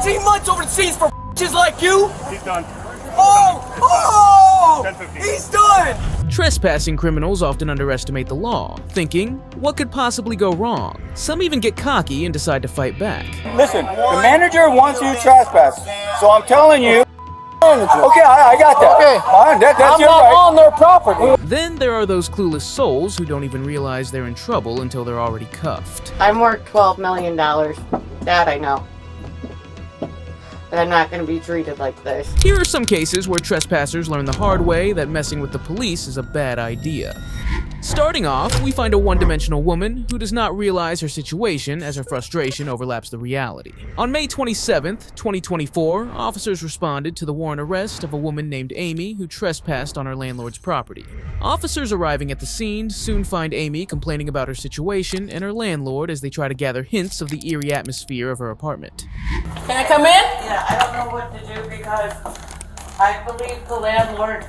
18 months over the seas for just like you? He's done. Oh! 10-15. He's done! Trespassing criminals often underestimate the law, thinking, what could possibly go wrong? Some even get cocky and decide to fight back. Listen, the manager wants you to trespass, so I'm telling you. Okay, I got that. Okay, that's your right. on their property. Then there are those clueless souls who don't even realize they're in trouble until they're already cuffed. I'm worth $12 million. That I know. But I'm not going to be treated like this. Here are some cases where trespassers learn the hard way that messing with the police is a bad idea. Starting off, we find a one-dimensional woman who does not realize her situation as her frustration overlaps the reality. On May 27th, 2024, officers responded to the warrant arrest of a woman named Amy who trespassed on her landlord's property. Officers arriving at the scene soon find Amy complaining about her situation and her landlord as they try to gather hints of the eerie atmosphere of her apartment. Can I come in? Yeah, I don't know what to do because I believe the landlord,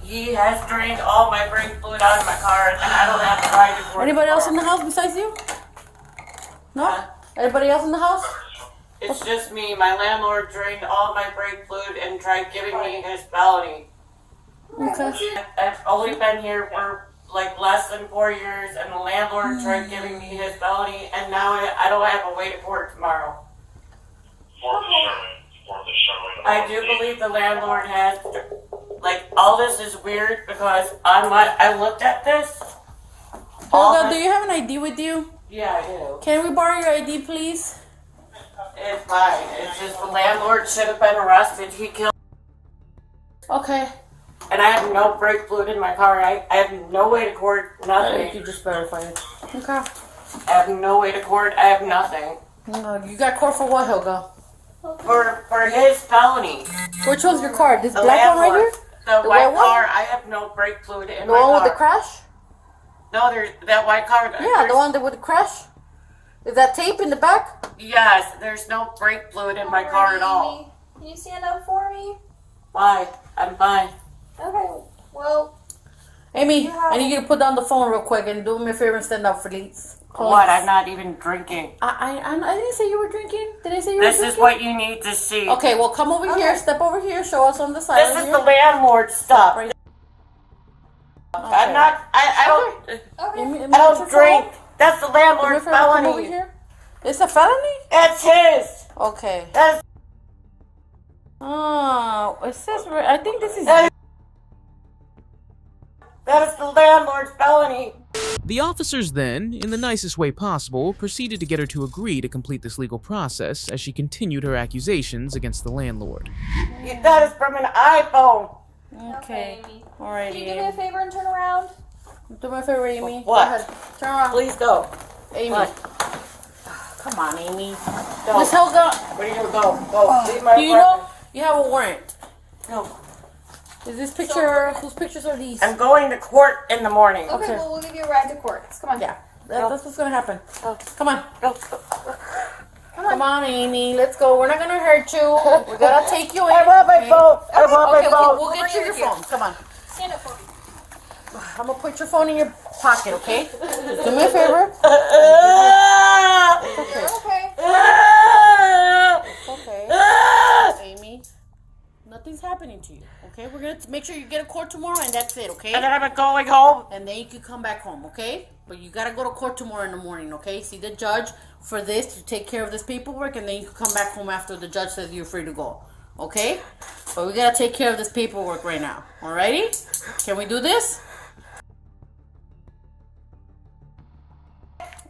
he has drained all my brake fluid out of my car and I don't have to ride it for Anybody else in the house besides you? No? Anybody else in the house? It's just me. My landlord drained all my brake fluid and tried giving me his felony. Okay. I've only been here for like less than 4 years and the landlord tried giving me his felony and now I don't have a way to court tomorrow. I do believe the landlord has, like, all this is weird because I looked at this. Olga, do you have an ID with you? Yeah, I do. Can we borrow your ID, please? It's fine. It's just the landlord should have been arrested. He killed. Okay. And I have no brake fluid in my car. I have no way to court, nothing. You just verify it. Okay. I have no way to court. I have nothing. No, you got court for what, Helga? For his felony. Which one's your car? This The black one right landlord. here? The white car. I have no brake fluid in The my car. one with the crash? No, there's that white car. Yeah, the one that with the crash. Is that tape in the back? Yes, there's no brake fluid in my car at all. Can you stand up for me? Why? I'm fine. Okay, well... Amy, I need you to put down the phone real quick and do me a favor and stand up, please. What? I'm not even drinking. I didn't say you were drinking. Did I say you were drinking? This is what you need to see. Okay, well, come over here. Step over here. Show us on the side. This is the landlord stuff. Right. I'm not... I don't... Okay. I don't drink. That's the landlord's Come over felony. here. It's a felony? It's his. Okay. That's... Oh, it says... I think this is... That is the landlord's felony. The officers then, in the nicest way possible, proceeded to get her to agree to complete this legal process as she continued her accusations against the landlord. That is from an iPhone. Okay. Amy. Alrighty. Can you do me a favor and turn around? Do me a favor, Amy. What? Go ahead. Turn around. Please go. Amy. What? Come on, Amy. Go. Miss Helga. Where are you gonna go? Go. Leave my Do you know you have a warrant? No. Is this picture... whose pictures are these? I'm going to court in the morning. Okay, well, we'll give you a ride to court. Come on. Yeah. That's what's gonna happen. Oh. Come on. Go. Come on, Amy. Let's go. We're not gonna hurt you. We're gonna take you in. I want my phone. I want my phone. We'll get you your phone. Come on. Stand up for me. I'm gonna put your phone in your pocket, okay? Do me a favor. You're okay. Okay. Amy, nothing's happening to you, okay? We're gonna make sure you get a court tomorrow, and that's it, okay? And then I'm going home. And then you can come back home, okay? But you gotta go to court tomorrow in the morning, okay? See the judge for this to take care of this paperwork, and then you can come back home after the judge says you're free to go, okay? But we gotta take care of this paperwork right now, alrighty? Can we do this?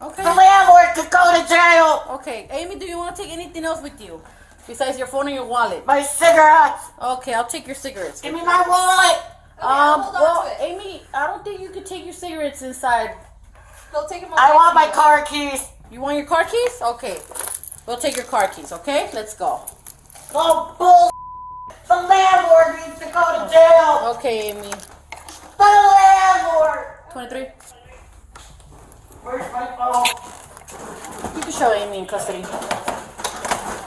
Okay. The landlord could go to jail. Okay, Amy, do you want to take anything else with you besides your phone and your wallet? My cigarettes. Okay, I'll take your cigarettes. Give me my wallet. hold on Well, to it. Amy, I don't think you could take your cigarettes inside. They'll take him away. I want from my you. car keys. You want your car keys? Okay, we'll take your car keys. Okay, let's go. Oh, bull. The landlord needs to go to jail. Okay, Amy. The landlord. 23. Where's my phone? You can show Amy in custody.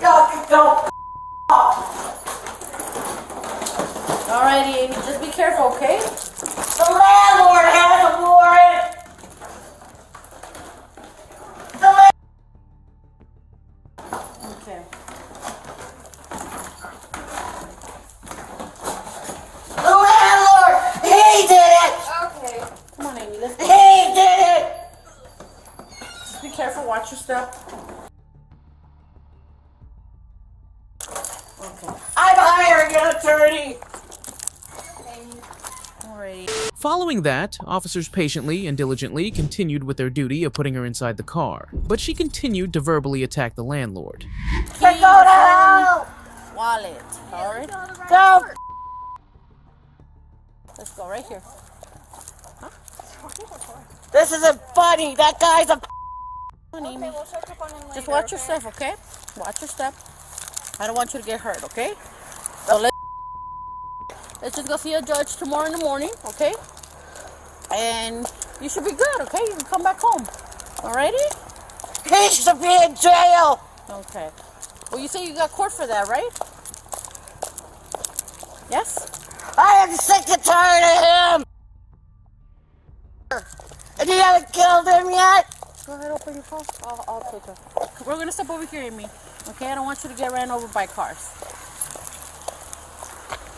Y'all can go. Alrighty, Amy, just be careful, okay? The landlord has a warrant. The Okay. watch your step. Okay. I'm hiring an attorney. Alrighty. Following that, officers patiently and diligently continued with their duty of putting her inside the car, but she continued to verbally attack the landlord. Go to hell. Wallet. Alright. Go. Let's go right here. This isn't funny. That guy's a. Come on, Amy. Just watch your step, okay? Watch your step. I don't want you to get hurt, okay? So let's just go see a judge tomorrow in the morning, okay? And you should be good, okay? You can come back home. Alrighty? He should be in jail. Okay. Well, you say you got court for that, right? Yes? I am sick and tired of him. And you haven't killed him yet? Go ahead, open your phone. I'll take her. We're gonna step over here, Amy. Okay, I don't want you to get ran over by cars.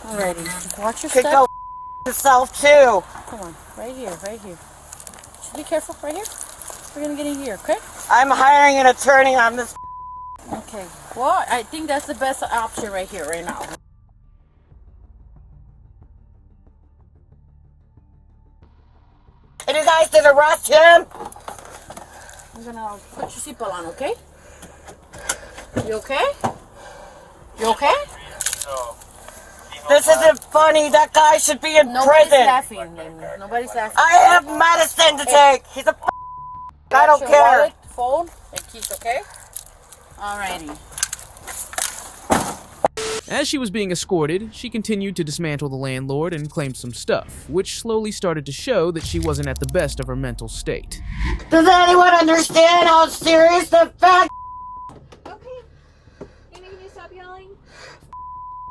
Alrighty, just watch your Could step. go yourself too. Come on, right here, right here. Just be careful, right here. We're gonna get in here, okay? I'm hiring an attorney on this. Okay. Well, I think that's the best option right here, right now. And you guys did arrest him? I'm gonna put your seatbelt on, okay? You okay? You okay? This isn't funny. That guy should be in Nobody's prison. laughing, Amy. Nobody's laughing. I have medicine to take. He's a. I don't Your care. wallet, phone, and keys, okay? Alrighty. As she was being escorted, she continued to dismantle the landlord and claim some stuff, which slowly started to show that she wasn't at the best of her mental state. Does anyone understand how serious the fact? Okay. Amy, can you stop yelling?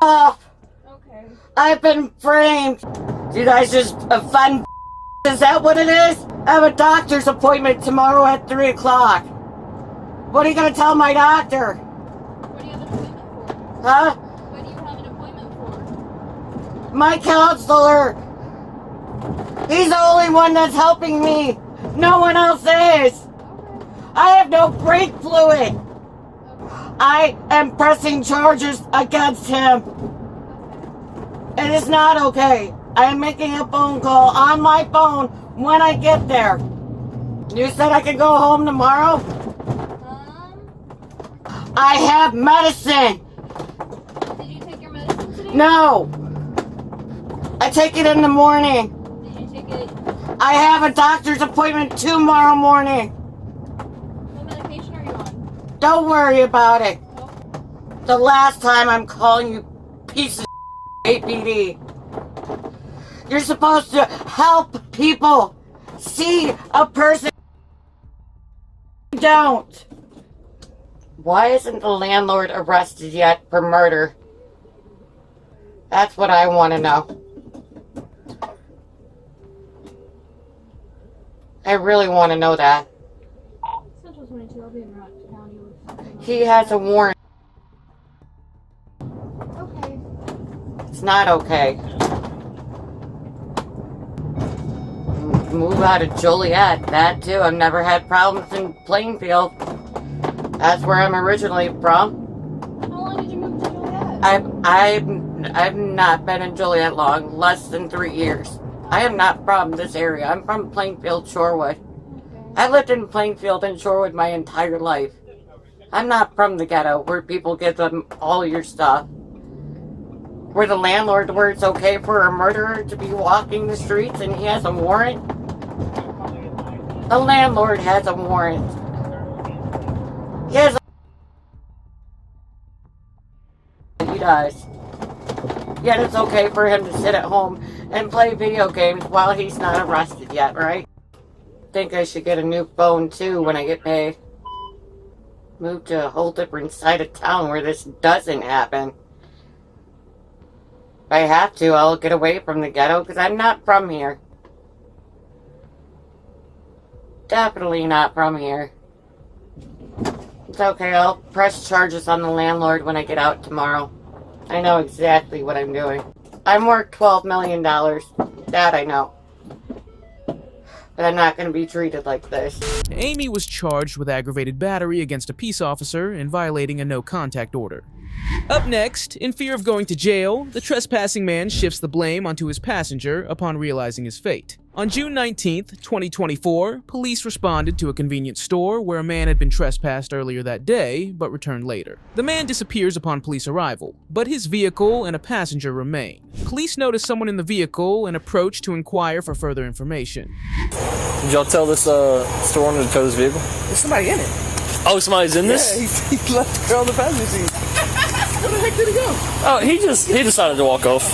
Off. Okay. I've been framed. You guys just a fun. Is that what it is? I have a doctor's appointment tomorrow at 3 o'clock. What are you gonna tell my doctor? What do you have an appointment for? Huh? What do you have an appointment for? My counselor. He's the only one that's helping me. No one else is. Okay. I have no brake fluid. Okay. I am pressing charges against him. It is not okay. I am making a phone call on my phone when I get there. You said I could go home tomorrow? I have medicine. Did you take your medicine today? No. I take it in the morning. Did you take it? I have a doctor's appointment tomorrow morning. What medication are you on? Don't worry about it. Oh, The last time I'm calling you pieces of APD. You're supposed to help people see a person. Don't. Why isn't the landlord arrested yet for murder? That's what I want to know. I really want to know that. Central 22, I'll be in Rock County with something. He has a warrant. Okay. It's not okay. Move out of Joliet. That too. I've never had problems in Plainfield. That's where I'm originally from. How long did you move to Joliet? I've not been in Joliet long. Less than 3 years. I am not from this area. I'm from Plainfield, Shorewood. Okay. I lived in Plainfield and Shorewood my entire life. I'm not from the ghetto where people give them all your stuff. Where the landlord, where it's okay for a murderer to be walking the streets and he has a warrant. The landlord has a warrant. He has he does. Yet it's okay for him to sit at home and play video games while he's not arrested yet, right? Think I should get a new phone too when I get paid. Move to a whole different side of town where this doesn't happen. If I have to, I'll get away from the ghetto because I'm not from here. Definitely not from here. It's okay, I'll press charges on the landlord when I get out tomorrow. I know exactly what I'm doing. I'm worth $12 million. That I know. But I'm not going to be treated like this. Amy was charged with aggravated battery against a peace officer and violating a no-contact order. Up next, in fear of going to jail, the trespassing man shifts the blame onto his passenger upon realizing his fate. On June 19th, 2024, police responded to a convenience store where a man had been trespassed earlier that day, but returned later. The man disappears upon police arrival, but his vehicle and a passenger remain. Police notice someone in the vehicle and approach to inquire for further information. Did y'all tell this store owner to tow this vehicle? There's somebody in it. Oh, somebody's in this? Yeah, he left her on the passenger seat. Where the heck did he go? Oh, he decided to walk off.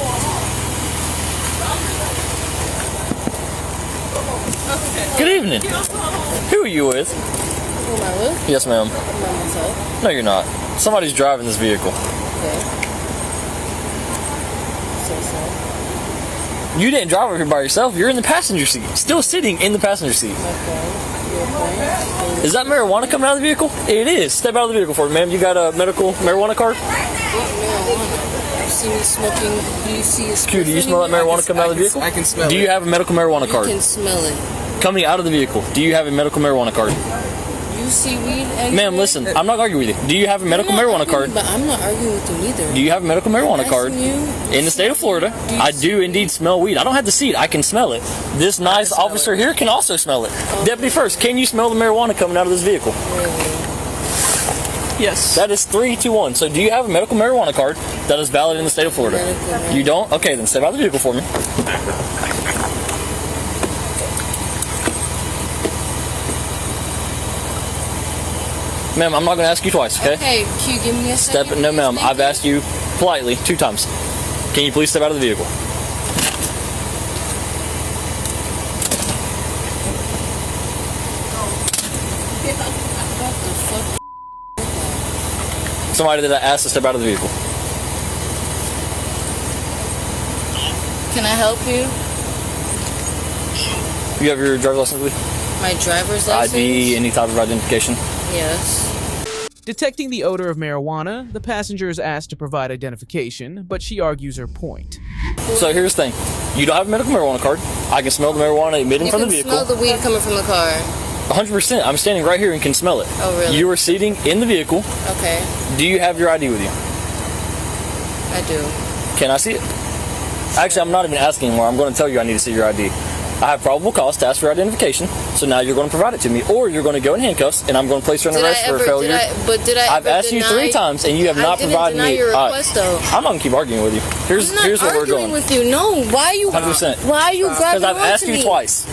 Good evening. Who are you with? Who am I with? Yes, ma'am. I'm by myself. No, you're not. Somebody's driving this vehicle. Okay. So. You didn't drive over here by yourself. You're in the passenger seat. Still sitting in the passenger seat. Okay. Is that marijuana coming out of the vehicle? It is. Step out of the vehicle for me, ma'am. You got a medical marijuana card? You see me smoking? Do you see a Q, do you smell that marijuana coming out of the vehicle? I can smell it. Do you have a medical marijuana card? You can smell it. Coming out of the vehicle, do you have a medical marijuana card? You see weed anywhere? Ma'am, listen, I'm not arguing with you. Do you have a medical marijuana card? But I'm not arguing with you either. Do you have a medical marijuana card? You, In the state of Florida, I do indeed smell weed. I don't have to see it. I can smell it. This nice officer here can also smell it. Deputy First, can you smell the marijuana coming out of this vehicle? Yes. That is 3, 2, 1. So do you have a medical marijuana card that is valid in the state of Florida? You don't? Okay, then step out of the vehicle for me. Ma'am, I'm not going to ask you twice, okay? Okay, can you give me a second? No, ma'am. I've asked you politely 2 times. Can you please step out of the vehicle? Somebody that I asked to step out of the vehicle. Can I help you? You have your driver's license with you? My driver's license? ID, any type of identification? Yes. Detecting the odor of marijuana, the passenger is asked to provide identification, but she argues her point. So here's the thing. You don't have a medical marijuana card. I can smell the marijuana emitting from the vehicle. You can smell the weed coming from the car. 100%. I'm standing right here and can smell it. Oh, really? You are sitting in the vehicle. Okay. Do you have your ID with you? I do. Can I see it? Actually, I'm not even asking anymore. I'm going to tell you I need to see your ID. I have probable cause to ask for identification, so now you're going to provide it to me, or you're going to go in handcuffs, and I'm going to place you on arrest for failure. I've asked you 3 times, and you have not provided me. Your request, though. I'm not going to keep arguing with you. Here's where we're going. With you. No, why are you? 100%. Why are you grabbing Because I've asked you twice.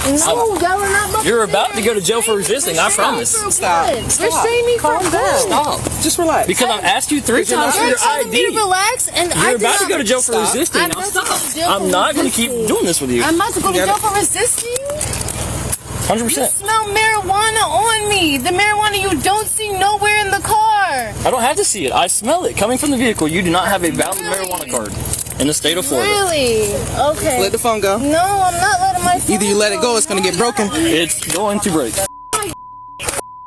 No, y'all are not. You're about to go to jail for resisting. I promise. Stop. Restrain me from that. Stop. Just relax. Because I've asked you 3 times for your ID. Relax, and You're about to go to jail for resisting. Now stop. I'm not going to keep doing this with you. I'm about to go to jail for resisting. 100%. Smell marijuana on me. The marijuana you don't see nowhere in the car. I don't have to see it. I smell it coming from the vehicle. You do not have a valid marijuana card in the state of Florida. Really? Okay. Let the phone go. No, I'm not letting my phone Either you let it go, it's gonna get broken. It's going to break.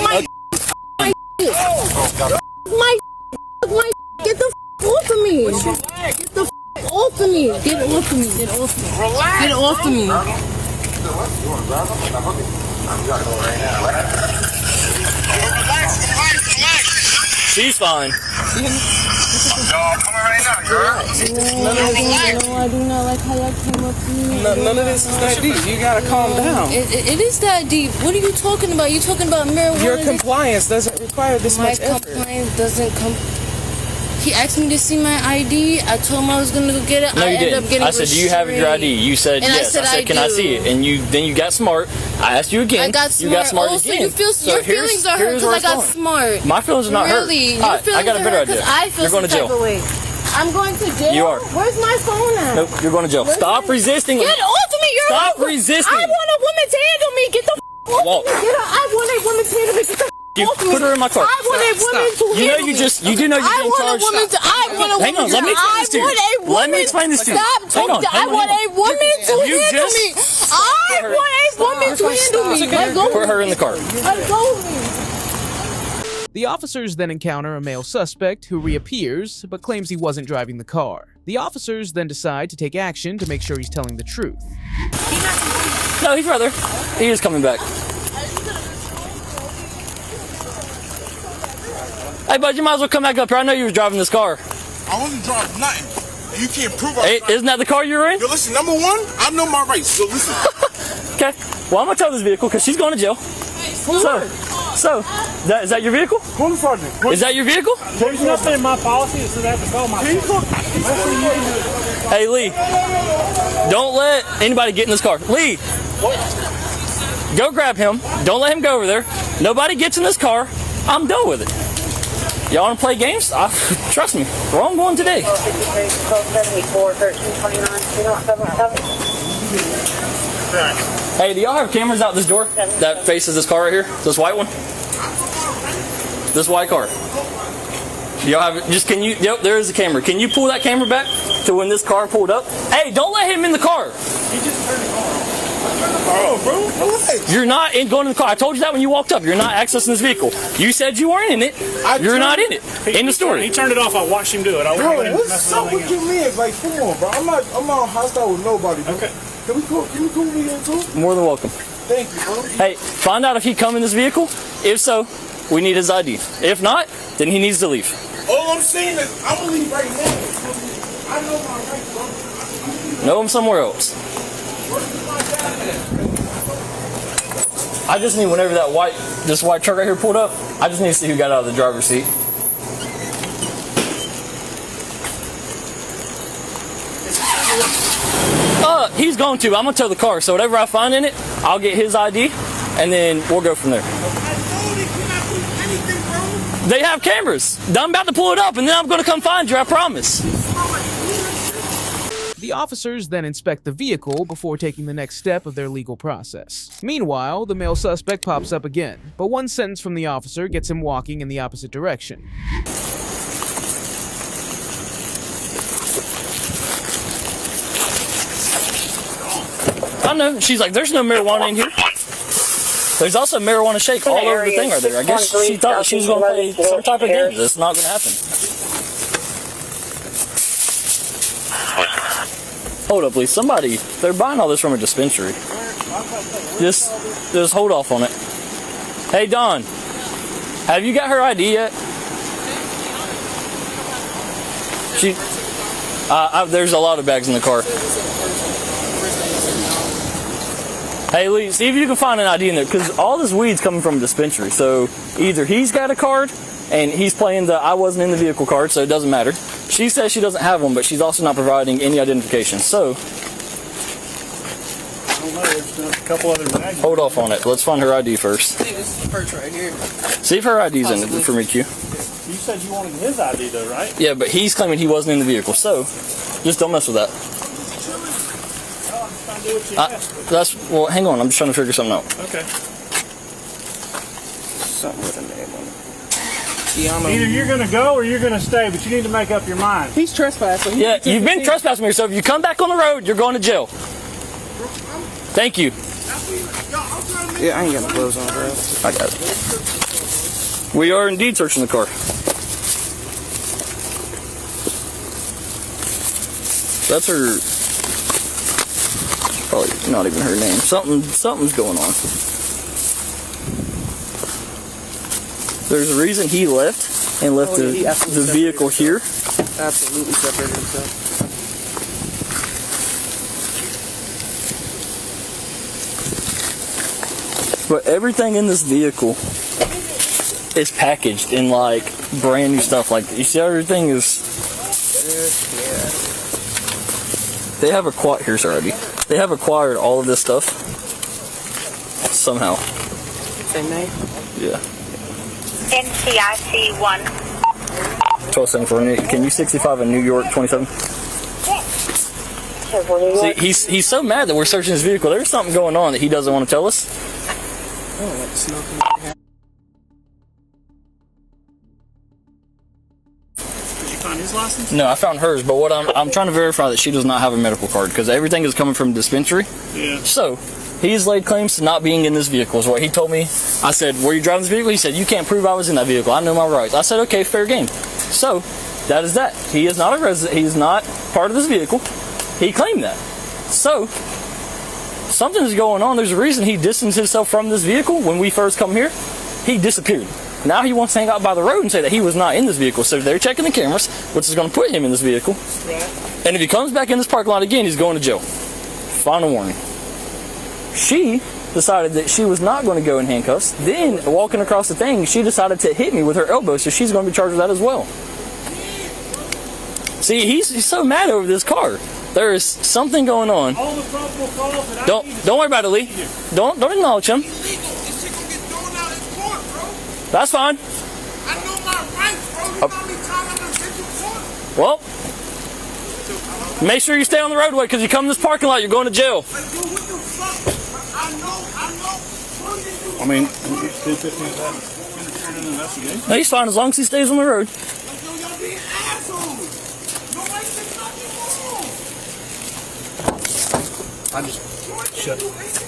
My get the off of me. Get the off of me. Get it off of me. Get it off of me. Relax. Get it off of me. She's fine. No, I do not like how y'all came up to me. None of this is that deep. You gotta calm down. It is that deep. What are you talking about? You talking about marijuana? Your compliance doesn't require this much effort. My compliance doesn't come. He asked me to see my ID. I told him I was gonna go get it. No, you ended up didn't. getting I said, do you have your ID? You said, and yes. I said, can I see it? And then you got smart. I asked you again. I got smart. You got smart also, again. You feel, so your feelings are hurt because I got smart. My feelings are not hurt. Really? All right, I got a better idea. I feel You're going to jail. I'm going to jail? You are. Where's my phone at? Nope, you're going to jail. Stop resisting. Get off of me. Stop resisting. I want a woman to handle me. Get the off of me. I want a woman to handle me. Get the You put her in my car. I want a woman to handle me. You do know you're getting charged. Hang on, let me explain this to you. Let me explain this to you. Stop. I want a woman to handle me. I want a woman to handle me. Let go. Put her in the car. Let go of me. The officers then encounter a male suspect who reappears, but claims he wasn't driving the car. The officers then decide to take action to make sure he's telling the truth. No, he's right there. He is coming back. Hey, bud, you might as well come back up here. I know you were driving this car. I wasn't driving nothing. You can't prove Hey, isn't that the car you were in? Yo, listen, number one, I know my rights, so listen. Okay. Well, I'm going to tow this vehicle because she's going to jail. So, is that your vehicle? Is that your vehicle? There's nothing in my policy that says I have to call my Hey, Lee. Don't let anybody get in this car. Lee. Go grab him. Don't let him go over there. Nobody gets in this car. I'm done with it. Y'all want to play games? Trust me. Wrong one today. Hey, do y'all have cameras out this door that faces this car right here? This white one? This white car. Do y'all have it? Just can you? Yep, there is a camera. Can you pull that camera back to when this car pulled up? Hey, don't let him in the car. He just turned the car on. Oh, bro, relax. You're not going in the car. I told you that when you walked up. You're not accessing this vehicle. You said you weren't in it. You're not in it. In the story. He turned it off. I watched him do it. Bro, what's up with your legs? Like, come on, bro. I'm not hostile with nobody, bro. Okay. Can we cool me in too? More than welcome. Thank you, bro. Hey, find out if he come in this vehicle. If so, we need his ID. If not, then he needs to leave. All I'm saying is, I'm gonna leave right now. I know my rights, bro. Know him somewhere else. I just need whenever this white truck right here pulled up, I just need to see who got out of the driver's seat. He's going to. I'm going to tow the car. So whatever I find in it, I'll get his ID, and then we'll go from there. They have cameras. I'm about to pull it up, and then I'm going to come find you, I promise. The officers then inspect the vehicle before taking the next step of their legal process. Meanwhile, the male suspect pops up again, but one sentence from the officer gets him walking in the opposite direction. I know. She's like, there's no marijuana in here. There's also marijuana shake all over the thing right there. I guess she thought she was going to play some type of game. That's not going to happen. Hold up, please. Somebody, they're buying all this from a dispensary. Just hold off on it. Hey, Dawn, have you got her ID yet? There's a lot of bags in the car. Hey, Lee, see if you can find an ID in there, because all this weed's coming from a dispensary. So either he's got a card, and he's playing the I wasn't in the vehicle card, so it doesn't matter. She says she doesn't have one, but she's also not providing any identification. So, I don't know, there's a couple other bags. Hold off on it. Let's find her ID first. I think this is the purse right here. See if her ID's in it for me, Q. You said you wanted his ID though, right? Yeah, but he's claiming he wasn't in the vehicle, so just don't mess with that. Well, hang on. I'm just trying to figure something out. Okay. Something with a name on it. Either you're going to go or you're going to stay, but you need to make up your mind. He's trespassing. Yeah, you've been trespassing me, so if you come back on the road, you're going to jail. Thank you. Yeah, I ain't got no clothes on, bro. I got it. We are indeed searching the car. That's her. Probably not even her name. Something's going on. There's a reason he left and left the vehicle here. Absolutely separated himself. But everything in this vehicle is packaged in like brand new stuff. Like you see, everything is. They have acquired. Here's already. They have acquired all of this stuff somehow. Same name? Yeah. NCIC 1. 1274. Can you 65 in New York 27? See, he's so mad that we're searching his vehicle. There's something going on that he doesn't want to tell us. Did you find his license? No, I found hers, but what I'm trying to verify that she does not have a medical card because everything is coming from dispensary. Yeah. So he's laid claims to not being in this vehicle is what he told me. I said, were you driving this vehicle? He said, you can't prove I was in that vehicle. I know my rights. I said, okay, fair game. So that is that. He is not a resident. He's not part of this vehicle. He claimed that. So something's going on. There's a reason he distanced himself from this vehicle when we first come here. He disappeared. Now he wants to hang out by the road and say that he was not in this vehicle. So they're checking the cameras, which is going to put him in this vehicle. Right. And if he comes back in this parking lot again, he's going to jail. Final warning. She decided that she was not going to go in handcuffs. Then, walking across the thing, she decided to hit me with her elbow, so she's going to be charged with that as well. See, he's so mad over this car. There is something going on. All the probable cause that Don't worry about it, Lee. Don't acknowledge him. That's fine. I know my rights, bro. You know how many times I'm gonna get you Well, make sure you stay on the roadway, because you come in this parking lot, you're going to jail. I mean, No, he's fine as long as he stays on the road.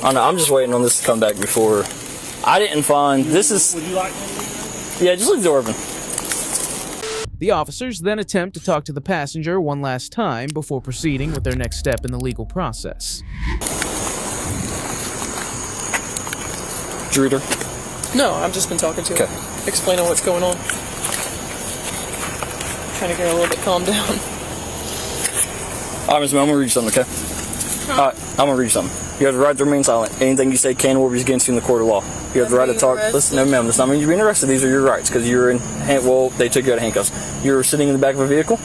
I know, I'm just waiting on this to come back before. I didn't find this is. Would you like me? Yeah, just leave the door open. The officers then attempt to talk to the passenger one last time before proceeding with their next step in the legal process. Drooter. No, I've just been talking to him. Explaining what's going on. Trying to get her a little bit calmed down. Alright, Ms. Mel, I'm gonna read you something, okay? Alright, I'm gonna read you something. You have the right to remain silent. Anything you say can or will be against you in the court of law. You have the right to talk. Listen, no, ma'am, that's not mean you're being arrested. These are your rights, because you're in well, they took you out of handcuffs. You're sitting in the back of a vehicle,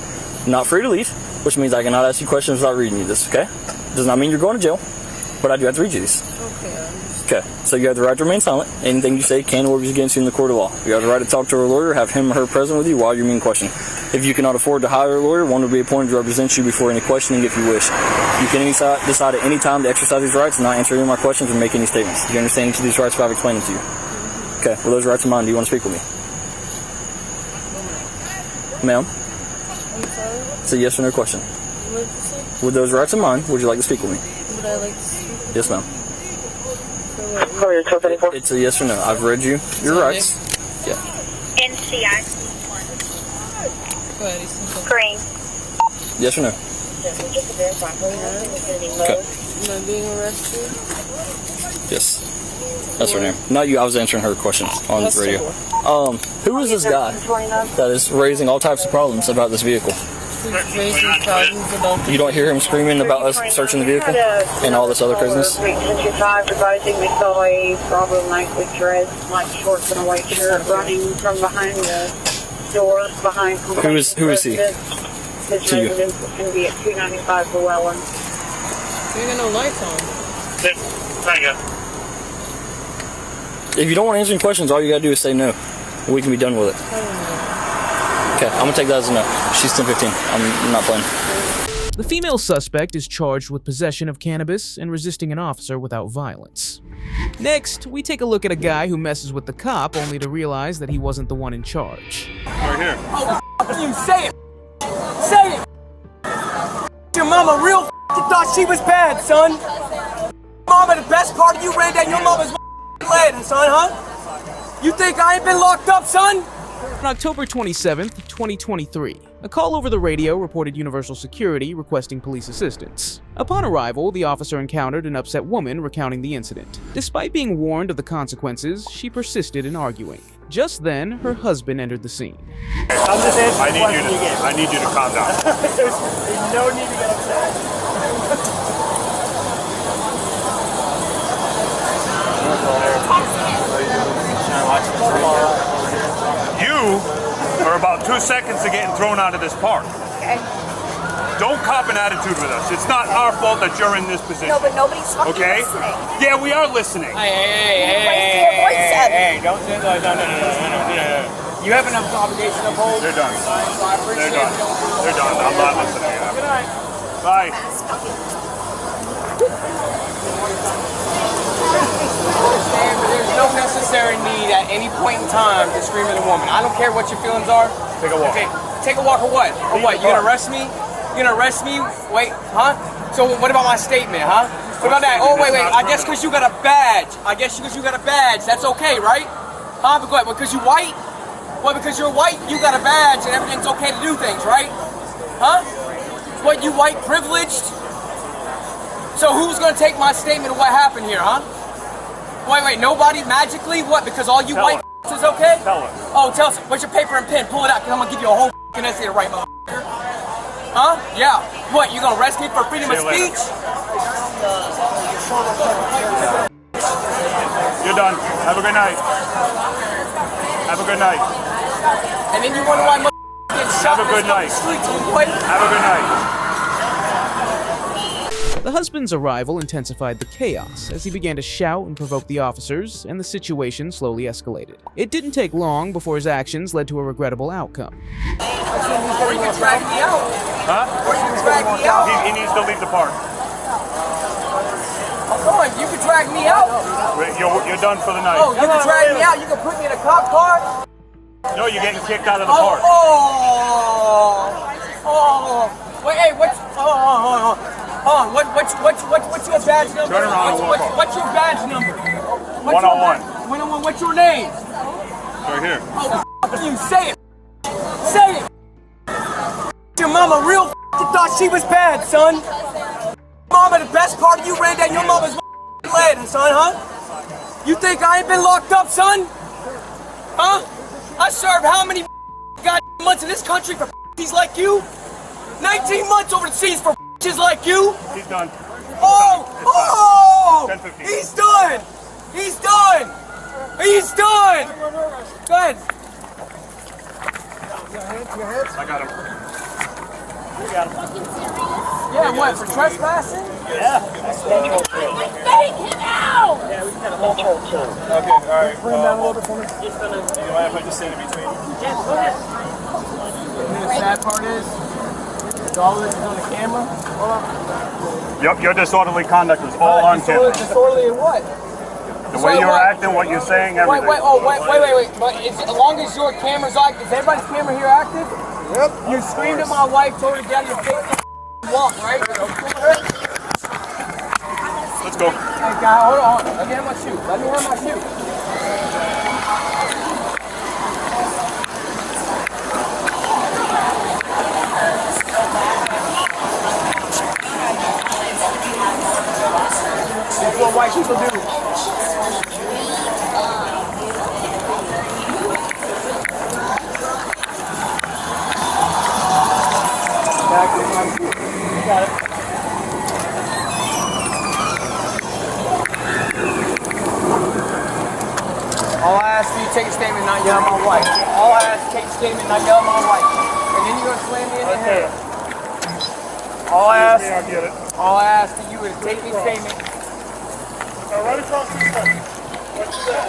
not free to leave, which means I cannot ask you questions without reading you this, okay? Does not mean you're going to jail, but I do have to read you these. Okay, so you have the right to remain silent. Anything you say can or be against you in the court of law. You have the right to talk to a lawyer, have him or her present with you while you're being questioned. If you cannot afford to hire a lawyer, one will be appointed to represent you before any questioning if you wish. You can decide at any time to exercise these rights and not answer any of my questions or make any statements. Do you understand each of these rights if I've explained them to you? Okay, well, those rights are mine. Do you want to speak with me? Ma'am? I'm sorry? It's a yes or no question. What did you say? With those rights in mind, would you like to speak with me? Would I like to speak? Yes, ma'am. It's a yes or no. I've read you your rights. Yeah. NCI. Go ahead, Green. Yes or no? Okay. Am I being arrested? Yes. That's her name. Not you. I was answering her question on the radio. Who is this guy that is raising all types of problems about this vehicle? Raising problems about You don't hear him screaming about us searching the vehicle and all this other craziness? 65 advising we saw a problem with dress, like shorts and a white shirt running from behind the door behind. Who is he? His To you. residence is going to be at 295 Llewellyn. You ain't got no lights on. Thank you. If you don't want to answer any questions, all you gotta do is say no. We can be done with it. Okay, I'm gonna take that as a no. She's 10-15. I'm not playing. The female suspect is charged with possession of cannabis and resisting an officer without violence. Next, we take a look at a guy who messes with the cop only to realize that he wasn't the one in charge. Right here. Oh, you say it! Say it! Your mama real thought she was bad, son. Mama, the best part of you ran down your mama's lead, son, huh? You think I ain't been locked up, son? On October 27th, 2023, a call over the radio reported Universal Security requesting police assistance. Upon arrival, the officer encountered an upset woman recounting the incident. Despite being warned of the consequences, she persisted in arguing. Just then, her husband entered the scene. I'm just answering I need you to calm down. There's no need to get upset. You are about 2 seconds to getting thrown out of this park. Okay. Don't cop an attitude with us. It's not our fault that you're in this position. No, but nobody's fucking Okay? listening. Yeah, we are listening. Hey, don't do that. No. You have enough obligation to hold. They're done. So I appreciate They're done. it. They're done. I'm not listening. Good night. Bye. There's no necessary need at any point in time to scream at a woman. I don't care what your feelings are. Take a walk. Okay, take a walk or what? Or what? You gonna arrest me? You gonna arrest me? Wait, huh? So what about my statement, huh? What about that? Oh, wait. I guess because you got a badge. That's okay, right? Huh? Because you white? Well, because you're white, you got a badge and everything's okay to do things, right? Huh? What, you white privileged? So who's gonna take my statement of what happened here, huh? Wait, nobody magically? What, because all you white is okay? Tell us. Oh, tell us. Where's your paper and pen? Pull it out, because I'm gonna give you a whole essay to write, motherfucker. Huh? Yeah. What, you gonna arrest me for freedom of speech? You're done. Have a good night. Have a good night. And then you wonder why motherfuckers get shot Have a good night. Have a good night. The husband's arrival intensified the chaos as he began to shout and provoke the officers, and the situation slowly escalated. It didn't take long before his actions led to a regrettable outcome. Or you can drag me out. Huh? Or you can drag me out. He needs to leave the park. Come on, you can drag me out. You're done for the night. Oh, you can drag me out. You can put me in a cop car. No, you're getting kicked out of the park. Wait, hey, what's your badge number? Turn around and walk off. What's your badge number? 101. 101. What's your name? Right here. Oh, you say it. Say it. Your mama real thought she was bad, son. Mama, the best part of you ran down your mama's lead, son, huh? You think I ain't been locked up, son? Huh? I served how many months in this country for like you? 19 months over the seas for like you? He's done. Oh! 10-15. He's done! He's done! He's done! Go ahead. I got him. Yeah, what, for trespassing? Yeah. Take him out! Okay, alright. Bring him down a little bit for me. You mind if I just stand in between? Yes, go ahead. The sad part is, all this is on the camera. Hold on. Yep, your disorderly conduct was all on camera. Disorderly in what? The way you were acting, what you're saying, everything. Wait. But as long as your camera's on, is everybody's camera here active? Yep. You screamed at my wife, told her to get out of your face, walk, right? Let's go. Hey, guy, hold on. Let me have my shoe. That's what white people do. You got it. All I ask you, take a statement, not yell at my wife. All I ask you, take a statement, not yell at my wife. And then you're gonna slam me in the head. All I ask of you is take a statement. Right across the street. What's that?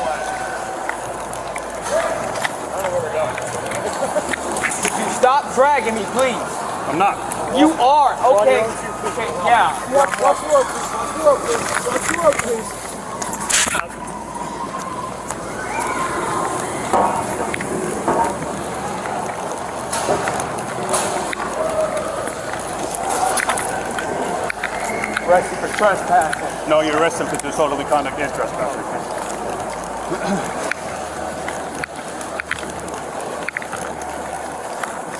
I don't know where we're going. Could you stop dragging me, please? I'm not. You are. Okay. Okay, yeah. Watch you up, please. Arrest you for trespassing. No, you arrest him for disorderly conduct and trespassing.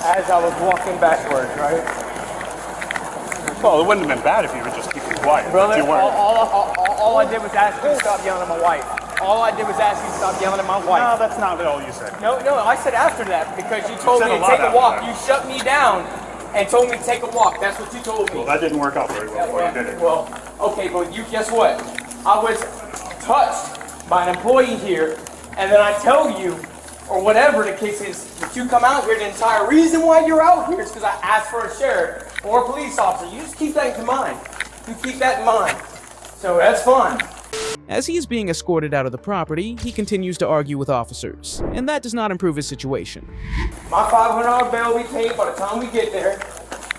As I was walking backwards, right? Well, it wouldn't have been bad if you were just keeping quiet. Brother, but you weren't. all I did was ask you to stop yelling at my wife. All I did was ask you to stop yelling at my wife. No, that's not all you said. No, I said after that because you told me said to a lot take a after walk. that. You shut me down and told me to take a walk. That's what you told me. Well, that didn't work out very well before you did it. Well, okay, but you guess what? I was touched by an employee here, and then I tell you, or whatever the case is, that you come out here. The entire reason why you're out here is because I asked for a sheriff or a police officer. You just keep that in mind. You keep that in mind. So that's fine. As he is being escorted out of the property, he continues to argue with officers, and that does not improve his situation. My $500 bail will be paid by the time we get there,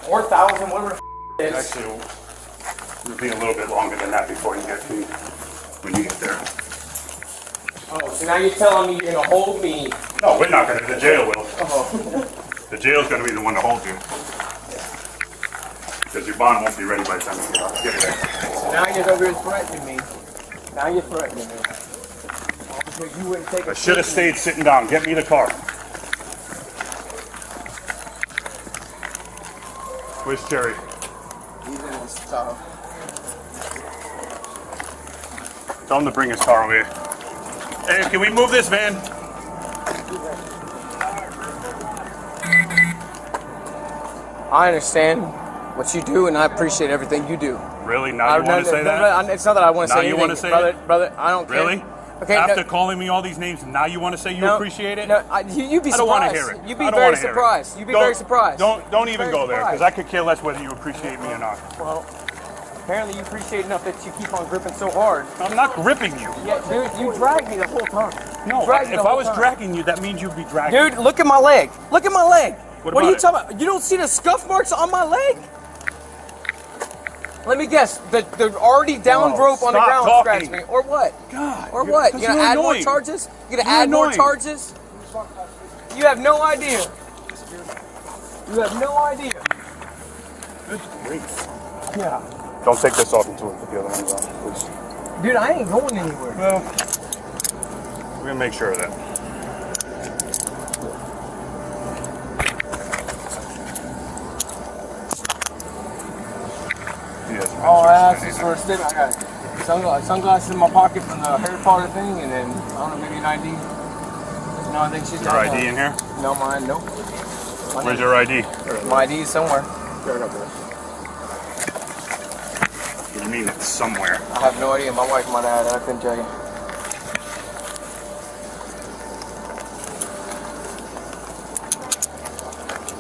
or $1,000, whatever the is. Actually, it'll be a little bit longer than that before you get to when you get there. Oh, so now you're telling me you're gonna hold me? No, we're not gonna. The jail will. Oh. The jail's gonna be the one to hold you. Because your bond won't be ready by the time you get it there. So now you're over here threatening me. Now you're threatening me. Because you wouldn't take a I should have stayed sitting down. Get me the car. Where's Jerry? He's in his stuff. Tell him to bring his car over here. Hey, can we move this van? I understand what you do, and I appreciate everything you do. Really? Now you want to say that? No, it's not that I want to say anything. Now you want to say brother, I don't care. Really? Okay, After calling me all these names, now you want to say you appreciate it? No, you'd be surprised. I don't want to hear it. You'd be very surprised. You'd be very surprised. Don't even go there, because I could care less whether you appreciate me or not. Well, apparently you appreciate enough that you keep on gripping so hard. I'm not gripping you. Yeah, dude, you dragged me the whole time. No, if I was dragging you, that means you'd be dragging me. Dude, look at my leg. Look at my leg. What are about you it? talking about? You don't see the scuff marks on my leg? Let me guess. The already down rope on the ground scratched me. Or what? God. Or what? You gonna add more charges? You gonna add more charges? You have no idea. You have no idea. Good grief. Yeah. Don't take this off until we put the other ones on, please. Dude, I ain't going anywhere. Well, we're gonna make sure of that. All I asked is for a statement. I got sunglasses in my pocket from the Harry Potter thing, and then, I don't know, maybe an ID. No, I think she's Your ID in here? No, mine, nope. Where's your ID? My ID is somewhere. What do you mean it's somewhere? I have no idea. My wife might have had it. I couldn't tell you.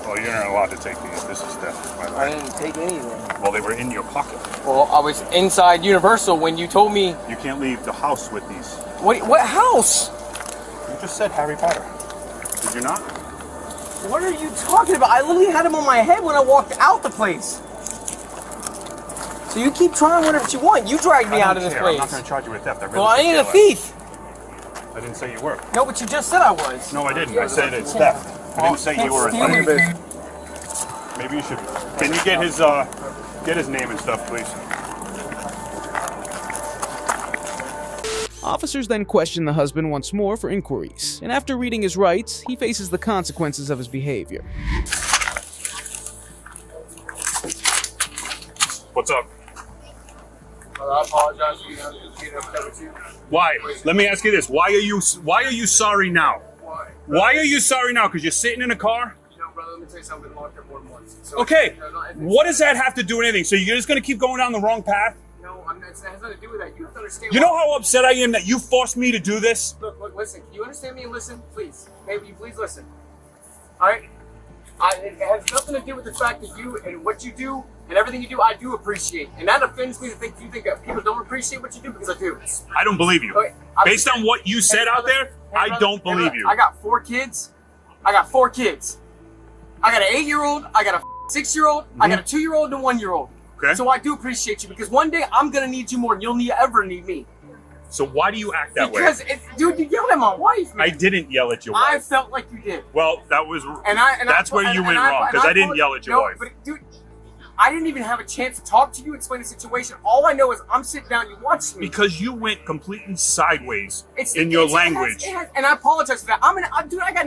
Well, you're not allowed to take these. This is theft, by the way. I didn't take anything. Well, they were in your pocket. Well, I was inside Universal when you told me. You can't leave the house with these. What house? You just said Harry Potter. Did you not? What are you talking about? I literally had them on my head when I walked out the place. So you keep trying whatever you want. You dragged me out of this place. I'm not going to charge you with theft. Well, I ain't a thief. I didn't say you were. No, but you just said I was. No, I didn't. I said it's theft. I didn't say you were a thief. Maybe you should. Can you get his name and stuff, please? Officers then question the husband once more for inquiries, and after reading his rights, he faces the consequences of his behavior. What's up? I apologize for getting upset with you. Why? Let me ask you this. Why are you sorry now? Why? Why are you sorry now? Because you're sitting in a car? You know, brother, let me tell you something. I've been locked up more than once. So, Okay. you know, What does that have to do with anything? So you're just going to keep going down the wrong path? No, it has nothing to do with that. You have to understand. You know how upset I am that you forced me to do this? Look, listen. Can you understand me and listen? Please. Maybe you please listen. All right? It has nothing to do with the fact that you and what you do and everything you do, I do appreciate. And that offends me to think you think that people don't appreciate what you do, because I do. I don't believe you. Okay, Based on what you said out there, I don't believe you. I got 4 kids. I got 4 kids. I got an 8-year-old. I got a 6-year-old. I got a 2-year-old and a 1-year-old. Okay. So I do appreciate you, because one day I'm gonna need you more than you'll ever need me. So why do you act that way? Because dude, you yelled at my wife, man. I didn't yell at your I wife. felt like you did. Well, that was. That's where you went wrong, because I didn't yell at your wife. But dude, I didn't even have a chance to talk to you, explain the situation. All I know is I'm sitting down, you watched me. Because you went completely sideways in your language. And I apologize for that. Dude, I got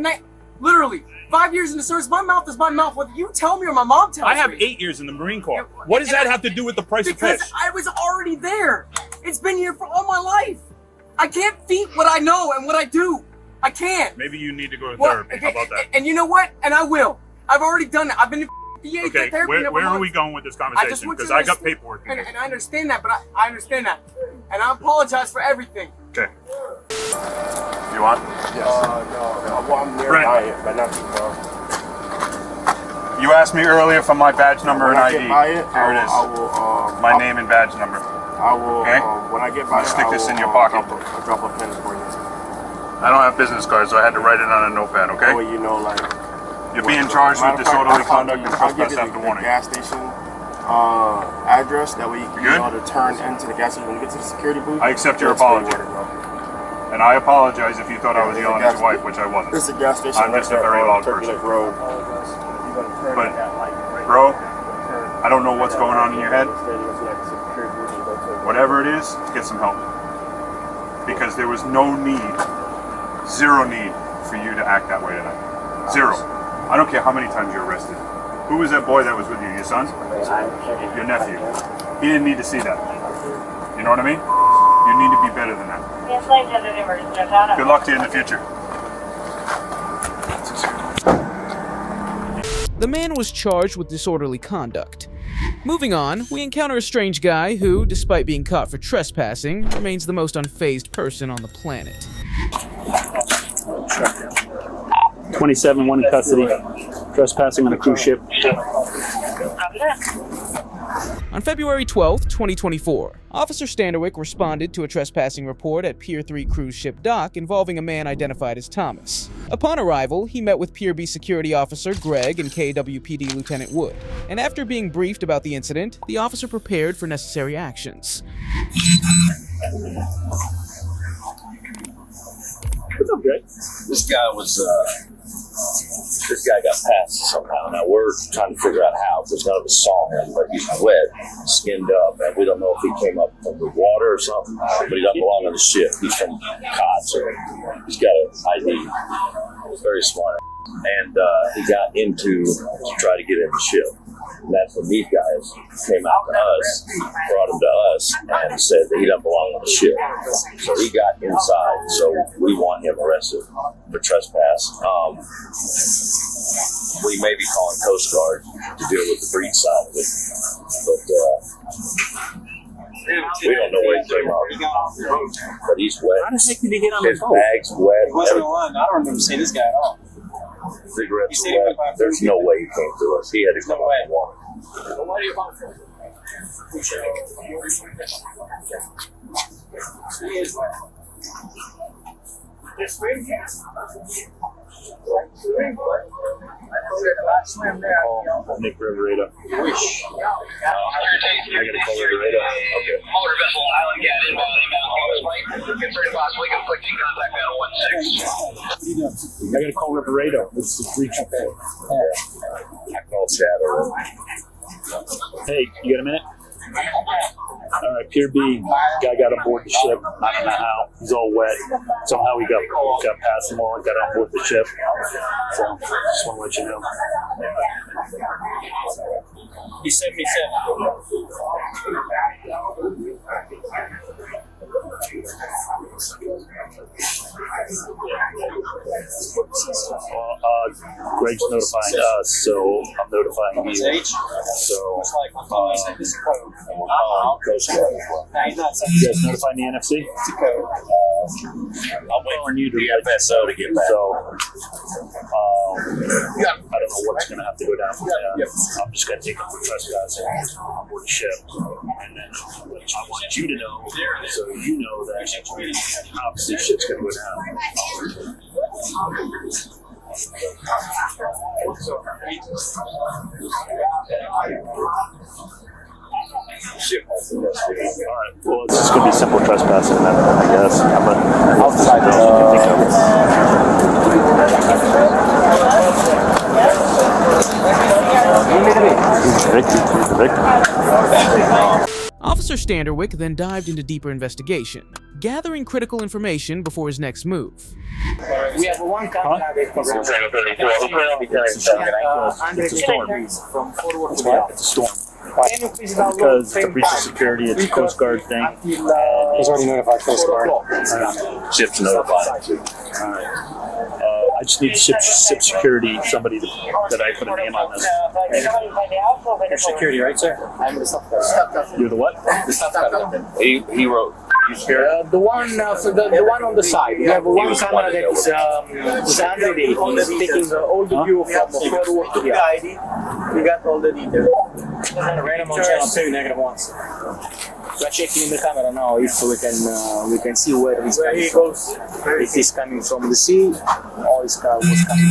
literally 5 years in the service. My mouth is my mouth, whether you tell me or my mom tells me. I have 8 years in the Marine Corps. What does that have to do with the price of fish? Because I was already there. It's been here for all my life. I can't feed what I know and what I do. I can't. Maybe you need to go to therapy. How about that? And you know what? And I will. I've already done it. I've been to VA Okay, therapy. where are we going with this conversation? Because I got paperwork. And I understand that, but I understand that. And I apologize for everything. Okay. You want? Yes. No. Well, I'm nearby it, but not too far. You asked me earlier for my badge number and ID. Here it is. My name and badge number. I will. Okay. When I get by, stick this in your pocket. I'll drop a pen for you. I don't have business cards, so I had to write it on a notepad. Okay. Oh, you know, like. You're being charged with disorderly conduct and trespass after warning. Gas station address. That way you can be able to turn into the gas station when you get to the security booth. I accept your apology. And I apologize if you thought I was yelling at your wife, which I wasn't. It's a gas station. I'm just a very loud person. But, bro, I don't know what's going on in your head. Whatever it is, get some help. Because there was no need, zero need for you to act that way tonight. Zero. I don't care how many times you're arrested. Who was that boy that was with you? Your son? Your nephew. He didn't need to see that. You know what I mean? You You need to be better than that. Good luck to you in the future. The man was charged with disorderly conduct. Moving on, we encounter a strange guy who, despite being caught for trespassing, remains the most unfazed person on the planet. 27, one in custody, trespassing on a cruise ship. On February 12, 2024, Officer Standerwick responded to a trespassing report at Pier 3 cruise ship dock involving a man identified as Thomas. Upon arrival, he met with Pier B security officer Greg and KWPD Lieutenant Wood, and after being briefed about the incident, the officer prepared for necessary actions. What's up, Greg? This guy got passed somehow. Now we're trying to figure out how, because none of us saw him, but he's wet, skinned up, and we don't know if he came up from the water or something, but he doesn't belong on the ship. He's from COD, so he's got an ID. He's very smart. And he got into to try to get in the ship. And that's when these guys came out to us, brought him to us, and said that he doesn't belong on the ship. So he got inside, so we want him arrested for trespass. We may be calling Coast Guard to deal with the breach side of it, but we don't know where he came out. But he's wet. How the heck did he get on the boat? His bag's wet. He wasn't alone. I don't remember seeing this guy at all. Cigarettes are wet. There's no way he came to us. He had to come out and walk. Nick Riverado. I gotta call Riverado. Okay. Motor vessel Island Cat inbound close flight. Concerned possibly conflicting contact at 16. I gotta call Riverado. It's the breach report. I called Shadow. Hey, you got a minute? All right, Pier B, guy got on board the ship. I don't know how. He's all wet. Somehow he got past them all and got on board the ship. So, just want to let you know. He's 77. Greg's notifying us, so I'm notifying you. So, Coast Guard. you guys notifying the NFC? I'm waiting for you to get FSO to get back. So, I don't know what's going to have to go down from there. I'm just going to take him for trespassing on board the ship. And then I want you to know, so you know that obviously shit's going to go down. Alright, well, it's just going to be simple trespassing then, I guess. Outside Officer Standerwick then dived into deeper investigation, gathering critical information before his next move. We have one camera It's a storm. It's a storm. Because the breach of security, it's a Coast Guard thing. He's already notified Coast Guard. Ship's notified. Alright. I just need ship security, somebody that I put a name on this. You're security, right, sir? I'm the staff captain. You're the what? The staff captain. He wrote. the one on the side. We have one camera that is under the he's taking all the view from forward to the ID. We got all the details. Random on channel 2, -1. We're checking the camera now if we can see where he's coming from. If he's coming from the sea or was coming from the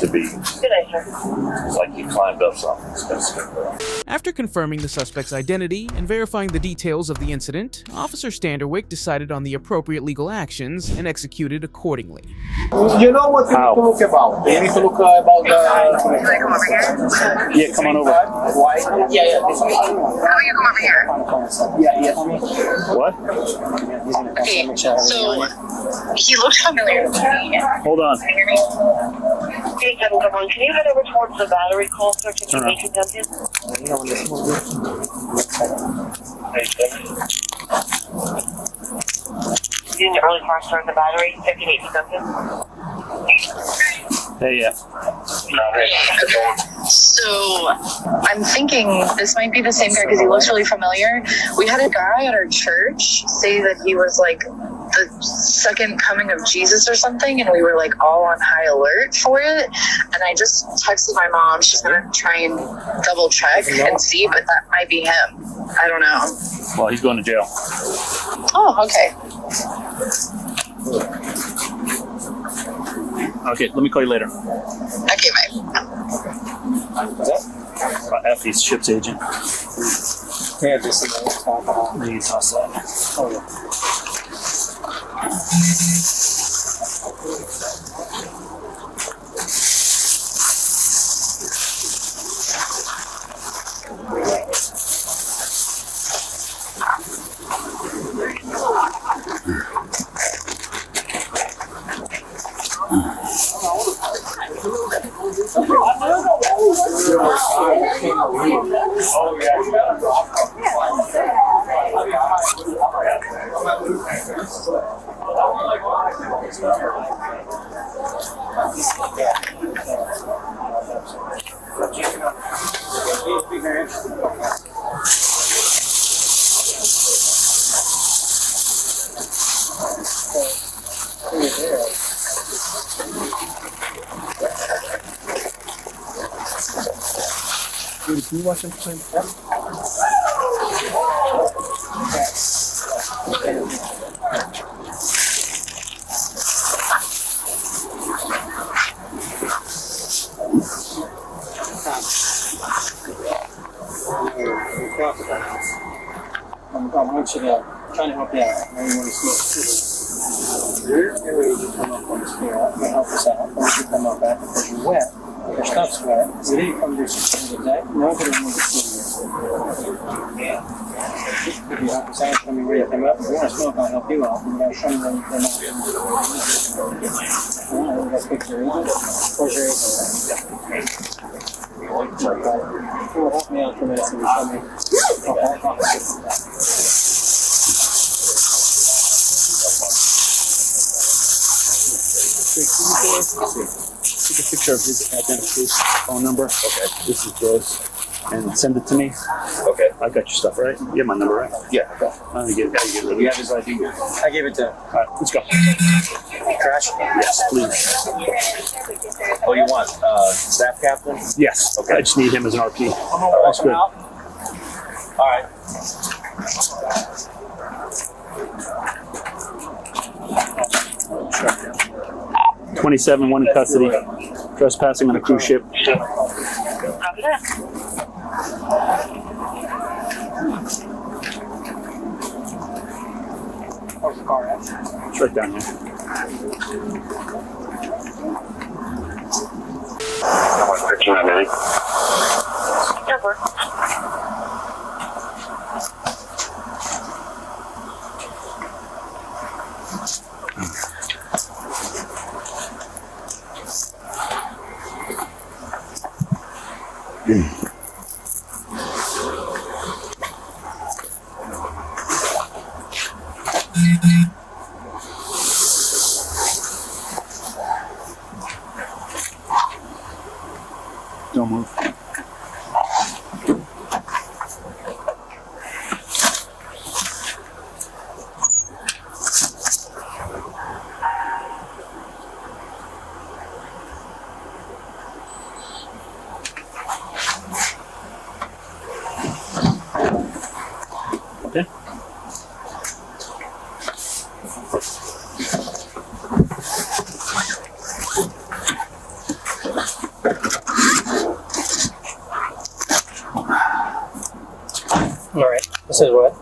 To be like he climbed up something. After confirming the suspect's identity and verifying the details of the incident, Officer Standerwick decided on the appropriate legal actions and executed accordingly. You know what you need to look about? You need to look about the... Yeah, come on over. Why? Yeah. How you come over here? Yeah. What? Okay, so he looks familiar to me. Hold on. Can you hear me? Okay, 711, can you head over towards the battery call search and Turn information junction? In the early car start the battery, 58 something. Hey, yeah. So I'm thinking this might be the same guy because he looks really familiar. We had a guy at our church say that he was like the second coming of Jesus or something, and we were like all on high alert for it. And I just texted my mom. She's gonna try and double check and see, but that might be him. I don't know. Well, he's going to jail. Oh, okay. Okay, let me call you later. Okay, bye. Effie's ship's agent. Yeah, just You toss that. Oh, yeah. Dude, can you watch them play? I'm trying to help you out. I know you want to smoke. Your area you come up on the stair to help us out. Once you come up back because you're wet, your stuff's wet. We didn't come to the deck. Nobody wants to see you. If you help us out, show me where you come up. If you want to smoke, I'll help you out. You gotta show me where you come up. Alright, we gotta fix your agent. Where's your agent? Well, help me out for a minute so you show me. Okay. Take a picture of his identification, phone number. Okay. This is Joyce. And send it to me. Okay. I got your stuff, right? You have my number, right? Yeah. Okay. I'm gonna get it. We have his ID. I gave it to him. All right, let's go. Trash? Yes, please. Oh, you want staff captain? Yes. Okay. I just need him as an RP. That's good. All right. 27, one in custody. Trespassing on a cruise ship. Where's the car at? It's right down here. Over. Don't move. Okay. All right. This is what?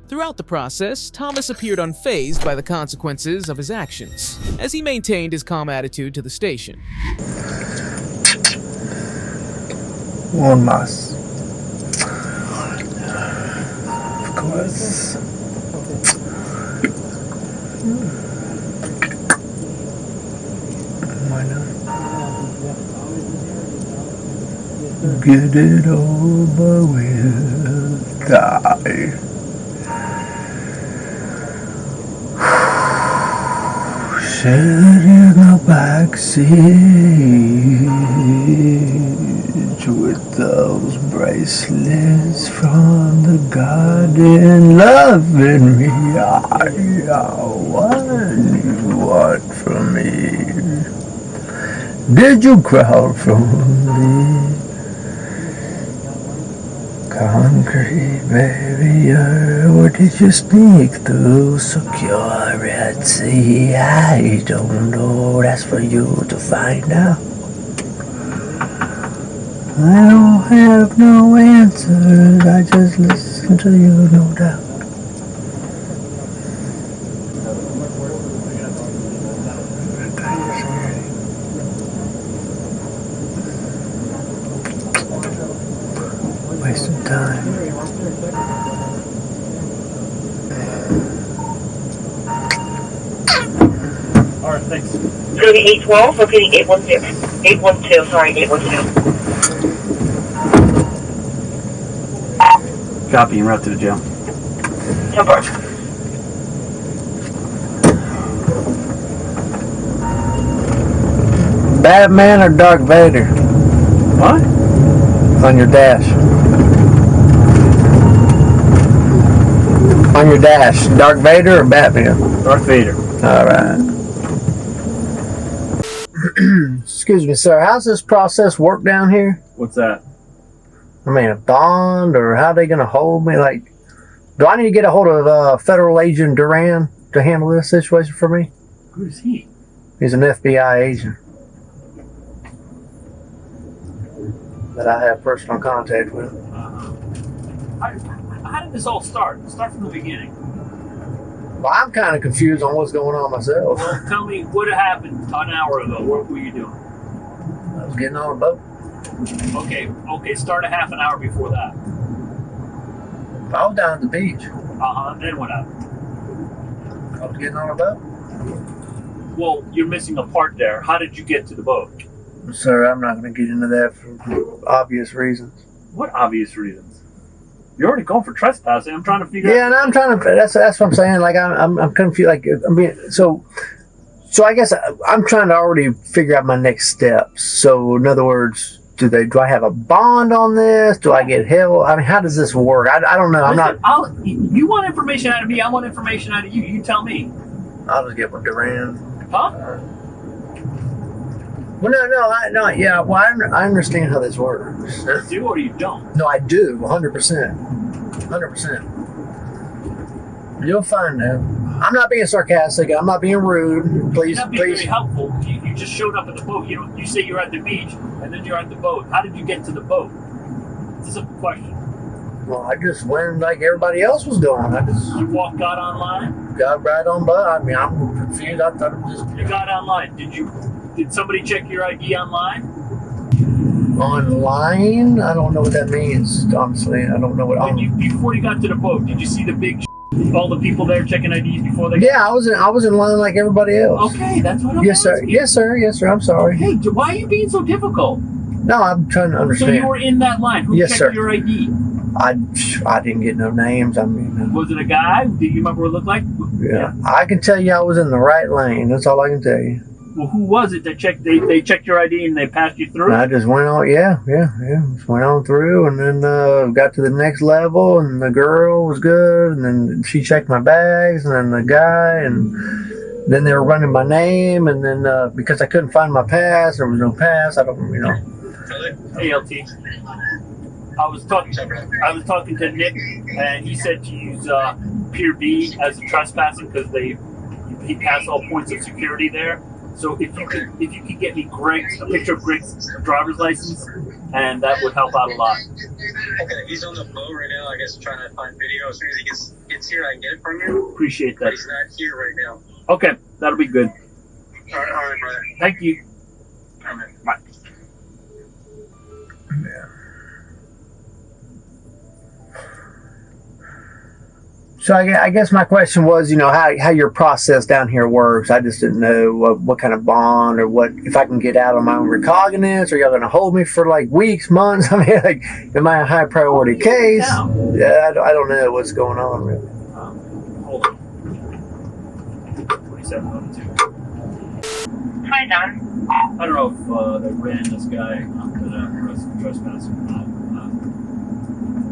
Throughout the process, Thomas appeared unfazed by the consequences of his actions, as he maintained his calm attitude to the station. One más. Of course. Why not? Get it over with. Die. Sit in the back seat with those bracelets from the garden, loving me. What do you want from me? Did you crawl from the concrete barrier, or did you sneak through security? I don't know, that's for you to find out. I don't have no answers, I just listen to you, no doubt. Wasting time. Alright, thanks. Locating 812, locating 812. 812, sorry, 812. Copy, en route to the jail. 10-4. Batman or Darth Vader? What? On your dash. On your dash, Darth Vader or Batman? Darth Vader. Alright. Excuse me, sir. How's this process work down here? What's that? I mean, a bond, or how they going to hold me? Like, do I need to get a hold of Federal Agent Duran to handle this situation for me? Who's he? He's an FBI agent that I have personal contact with. How did this all start? Start from the beginning. Well, I'm kind of confused on what's going on myself. Well, tell me what happened an hour ago. What were you doing? I was getting on a boat. Okay, start a half an hour before that. I was down at the beach. Then what happened? I was getting on a boat. Well, you're missing a part there. How did you get to the boat? Sir, I'm not going to get into that for obvious reasons. What obvious reasons? You're already going for trespassing. I'm trying to figure out. Yeah, and I'm trying to. That's what I'm saying. Like I'm confused. Like I mean, so I guess I'm trying to already figure out my next steps. So in other words, do I have a bond on this? Do I get held? I mean, how does this work? I don't know. Listen, you want information out of me? I want information out of you. You tell me. I'll just get with Duran. Huh? Well, no. Yeah, well, I understand how this works. You do or you don't? No, I do. 100%. 100%. You'll find out. I'm not being sarcastic. I'm not being rude. Please, You're not being very helpful. You just showed up at the boat. You say you're at the beach, and then you're at the boat. How did you get to the boat? It's a simple question. Well, I just went like everybody else was doing. You got online? Got right on, but I mean, I'm confused. I thought it was just. You got online. Did somebody check your ID online? Online? I don't know what that means. Honestly, I don't know what. Before you got to the boat, did you see the big? All the people there checking IDs before they. Yeah, I was in line like everybody else. Okay, that's what I'm Yes, asking. sir. Yes, sir. Yes, sir. I'm sorry. Hey, why are you being so difficult? No, I'm trying to understand. So you were in that line. Who Yes, checked sir. your ID? I didn't get no names. I mean. Was it a guy? Do you remember what it looked like? Yeah, I can tell you I was in the right lane. That's all I can tell you. Well, who was it that checked? They checked your ID and they passed you through. I just went on. Yeah. Just went on through, and then got to the next level, and the girl was good, and then she checked my bags, and then the guy, and then they were running my name, and then because I couldn't find my pass, there was no pass. I don't, Hey, LT. I was talking to Nick, and he said to use Pier B as a trespassing because he passed all points of security there. So if you could get me a picture of Greg's driver's license, and that would help out a lot. Okay, he's on the boat right now. I guess trying to find video. As soon as he gets here, I can get it from you. Appreciate that. But he's not here right now. Okay, that'll be good. All right, brother. Thank you. All right, bye. So I guess my question was, how your process down here works. I just didn't know what kind of bond or what, if I can get out on my own recognizance, or y'all going to hold me for like weeks, months? I mean, like, am I a high priority case? Yeah, I don't know what's going on really. Hold on. 2702. Hi, Don. I don't know if they ran this guy onto the trespassing or not.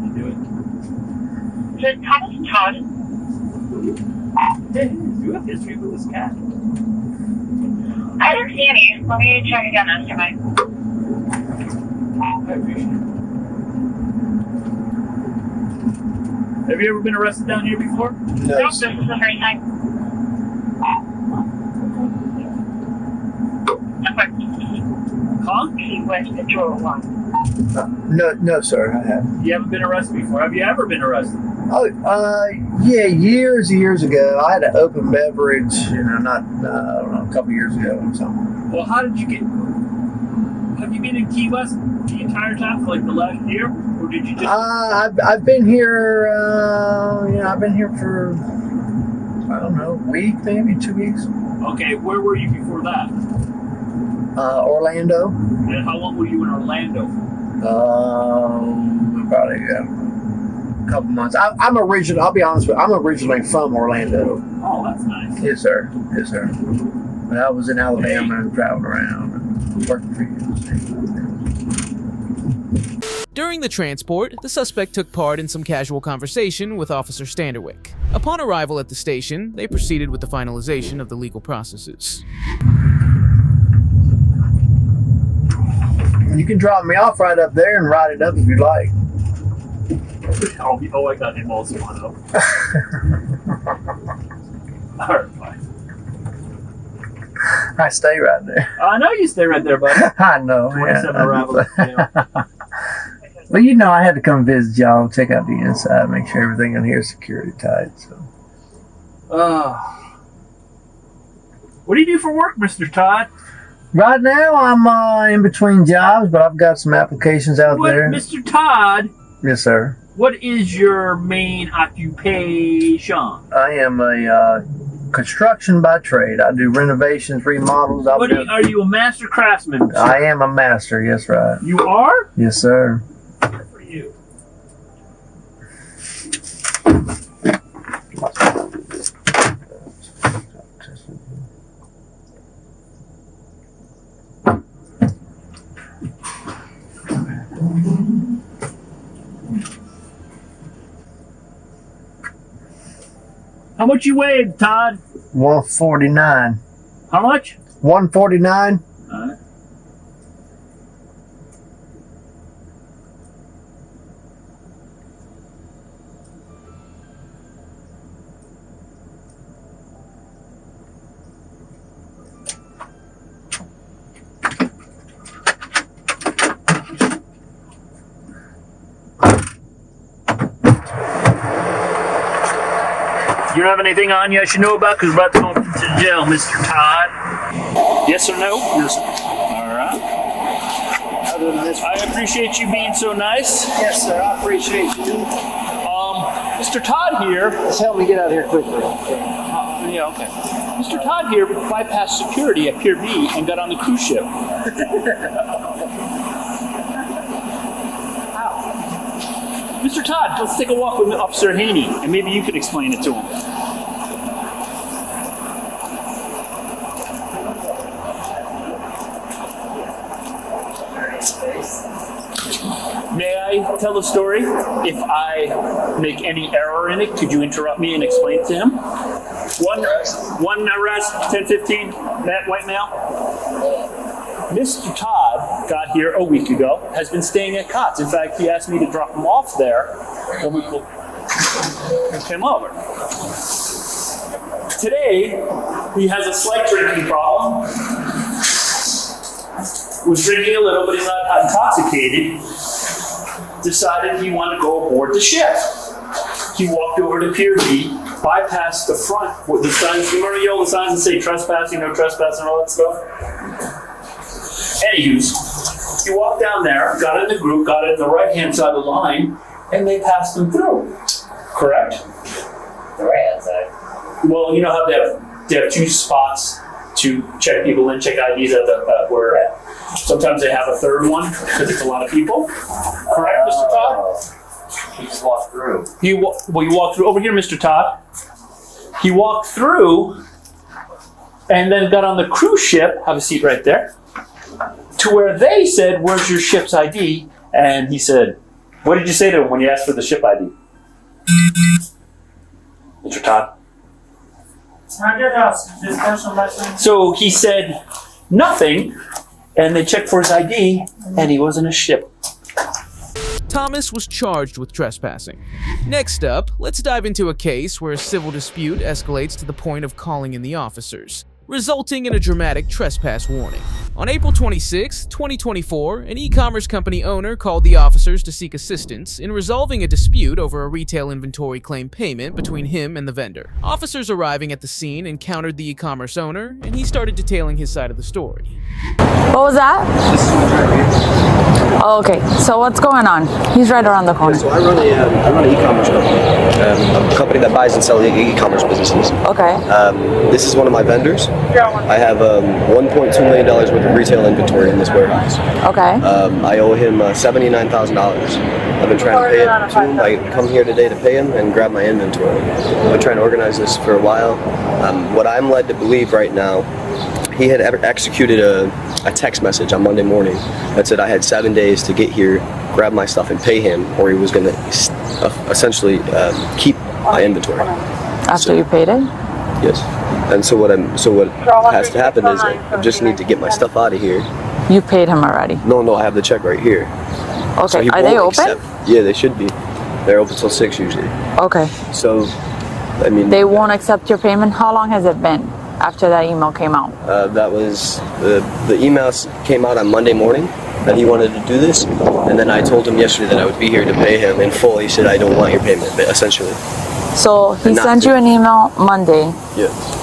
Did you do it? The Todd is Todd. Hey, you have history with this cat. I didn't see any. Let me check again after my. I appreciate it. Have you ever been arrested down here before? No, this is the first time. Huh? Key West Patrol 1. No, sir, I haven't. You haven't been arrested before. Have you ever been arrested? Oh, yeah, years ago. I had an open beverage, I don't know, a couple years ago or something. Well, how did you get? Have you been in Key West the entire time for like the last year, or did you just? I've been here. I've been here for I don't know, a week, maybe 2 weeks. Okay, where were you before that? Orlando. And how long were you in Orlando? Probably a couple months. I'll be honest with you, I'm originally from Orlando. Oh, that's nice. Yes, sir. But I was in Alabama and traveling around and working for you. During the transport, the suspect took part in some casual conversation with Officer Standerwick. Upon arrival at the station, they proceeded with the finalization of the legal processes. You can drop me off right up there and ride it up if you'd like. Oh, I got him also on up. All right, fine. I stay right there. I know you stay right there, buddy. I know. 27 arrival. Well, I had to come visit y'all, check out the inside, make sure everything in here is security tight. So. What do you do for work, Mr. Todd? Right now, I'm in between jobs, but I've got some applications out there. Mr. Todd? Yes, sir. What is your main occupation? I am a construction by trade. I do renovations, remodels. Are you a master craftsman? Sir? I am a master, yes, right. You are? Yes, sir. Good for you. How much you weigh, Todd? 149. How much? 149. All right. You don't have anything on you I should know about because we're about to go to jail, Mr. Todd. Yes or no? Yes, sir. All right. Other than this, I appreciate you being so nice. Yes, sir. I appreciate you. Mr. Todd here. Just help me get out of here quickly. Yeah, okay. Mr. Todd here bypassed security at Pier B and got on the cruise ship. Mr. Todd, let's take a walk with Officer Haney, and maybe you could explain it to him. May I tell the story? If I make any error in it, could you interrupt me and explain it to him? One arrest, 10-15, white male. Mr. Todd got here a week ago, has been staying at Cott's. In fact, he asked me to drop him off there when we came over. Today, he has a slight drinking problem. Was drinking a little, but he's not intoxicated. Decided he wanted to go aboard the ship. He walked over to Pier B, bypassed the front with the signs. Remember the signs that say trespassing, no trespassing, and all that stuff? Anywho, he walked down there, got in the group, got in the right-hand side of the line, and they passed him through. Correct? The right-hand side. Well, you know how they have two spots to check people in, check IDs at where sometimes they have a third one because it's a lot of people. Correct, Mr. Todd? He just walked through. He walked through. Over here, Mr. Todd. He walked through and then got on the cruise ship, have a seat right there, to where they said, "Where's your ship's ID?" And he said, "What did you say to him when you asked for the ship ID?" Mr. Todd? So he said nothing, and they checked for his ID, and he wasn't a ship. Thomas was charged with trespassing. Next up, let's dive into a case where a civil dispute escalates to the point of calling in the officers, resulting in a dramatic trespass warning. On April 26, 2024, an e-commerce company owner called the officers to seek assistance in resolving a dispute over a retail inventory claim payment between him and the vendor. Officers arriving at the scene encountered the e-commerce owner, and he started detailing his side of the story. What was that? Oh, okay. So what's going on? He's right around the corner. So I run an e-commerce company, a company that buys and sells e-commerce businesses. Okay. This is one of my vendors. I have $1.2 million worth of retail inventory in this warehouse. Okay. I owe him $79,000. I've been trying to pay it to him. I come here today to pay him and grab my inventory. I've been trying to organize this for a while. What I'm led to believe right now, he had executed a text message on Monday morning that said I had 7 days to get here, grab my stuff, and pay him, or he was going to essentially keep my inventory. After you paid it? Yes. And so what has to happen is I just need to get my stuff out of here. You paid him already? No, I have the check right here. Okay. So Are they open? Yeah, they should be. They're open till 6 usually. Okay. So, I mean. They won't accept your payment? How long has it been after that email came out? That was, the email came out on Monday morning that he wanted to do this. And then I told him yesterday that I would be here to pay him in full. He said, I don't want your payment, essentially. So he sent you an email Monday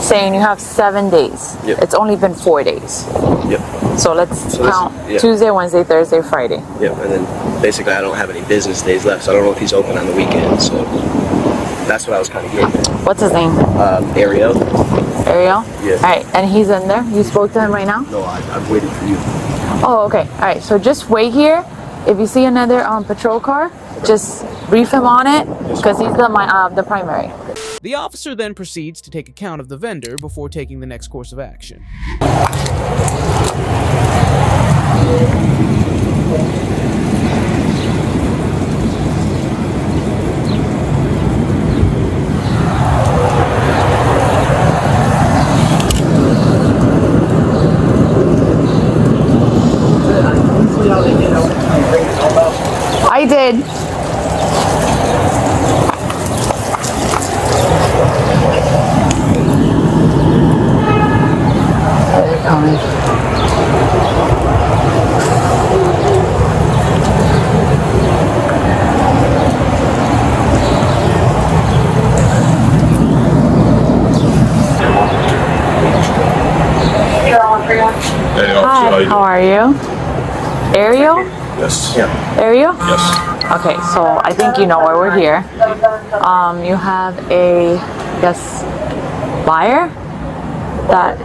saying you have 7 days. Yep. It's only been 4 days. Yep. So let's count Tuesday, Wednesday, Thursday, Friday. Yep, and then basically I don't have any business days left, so I don't know if he's open on the weekend, so that's what I was kind of getting at. What's his name? Ariel. Ariel? Yeah. Alright, and he's in there? You spoke to him right now? No, I'm waiting for you. Oh, okay. Alright, so just wait here. If you see another patrol car, just brief him on it, because he's the primary. The officer then proceeds to take account of the vendor before taking the next course of action. I did. They're coming. Hi, how are you? Ariel? Yes. Ariel? Yes. Okay, so I think you know why we're here. You have a, buyer that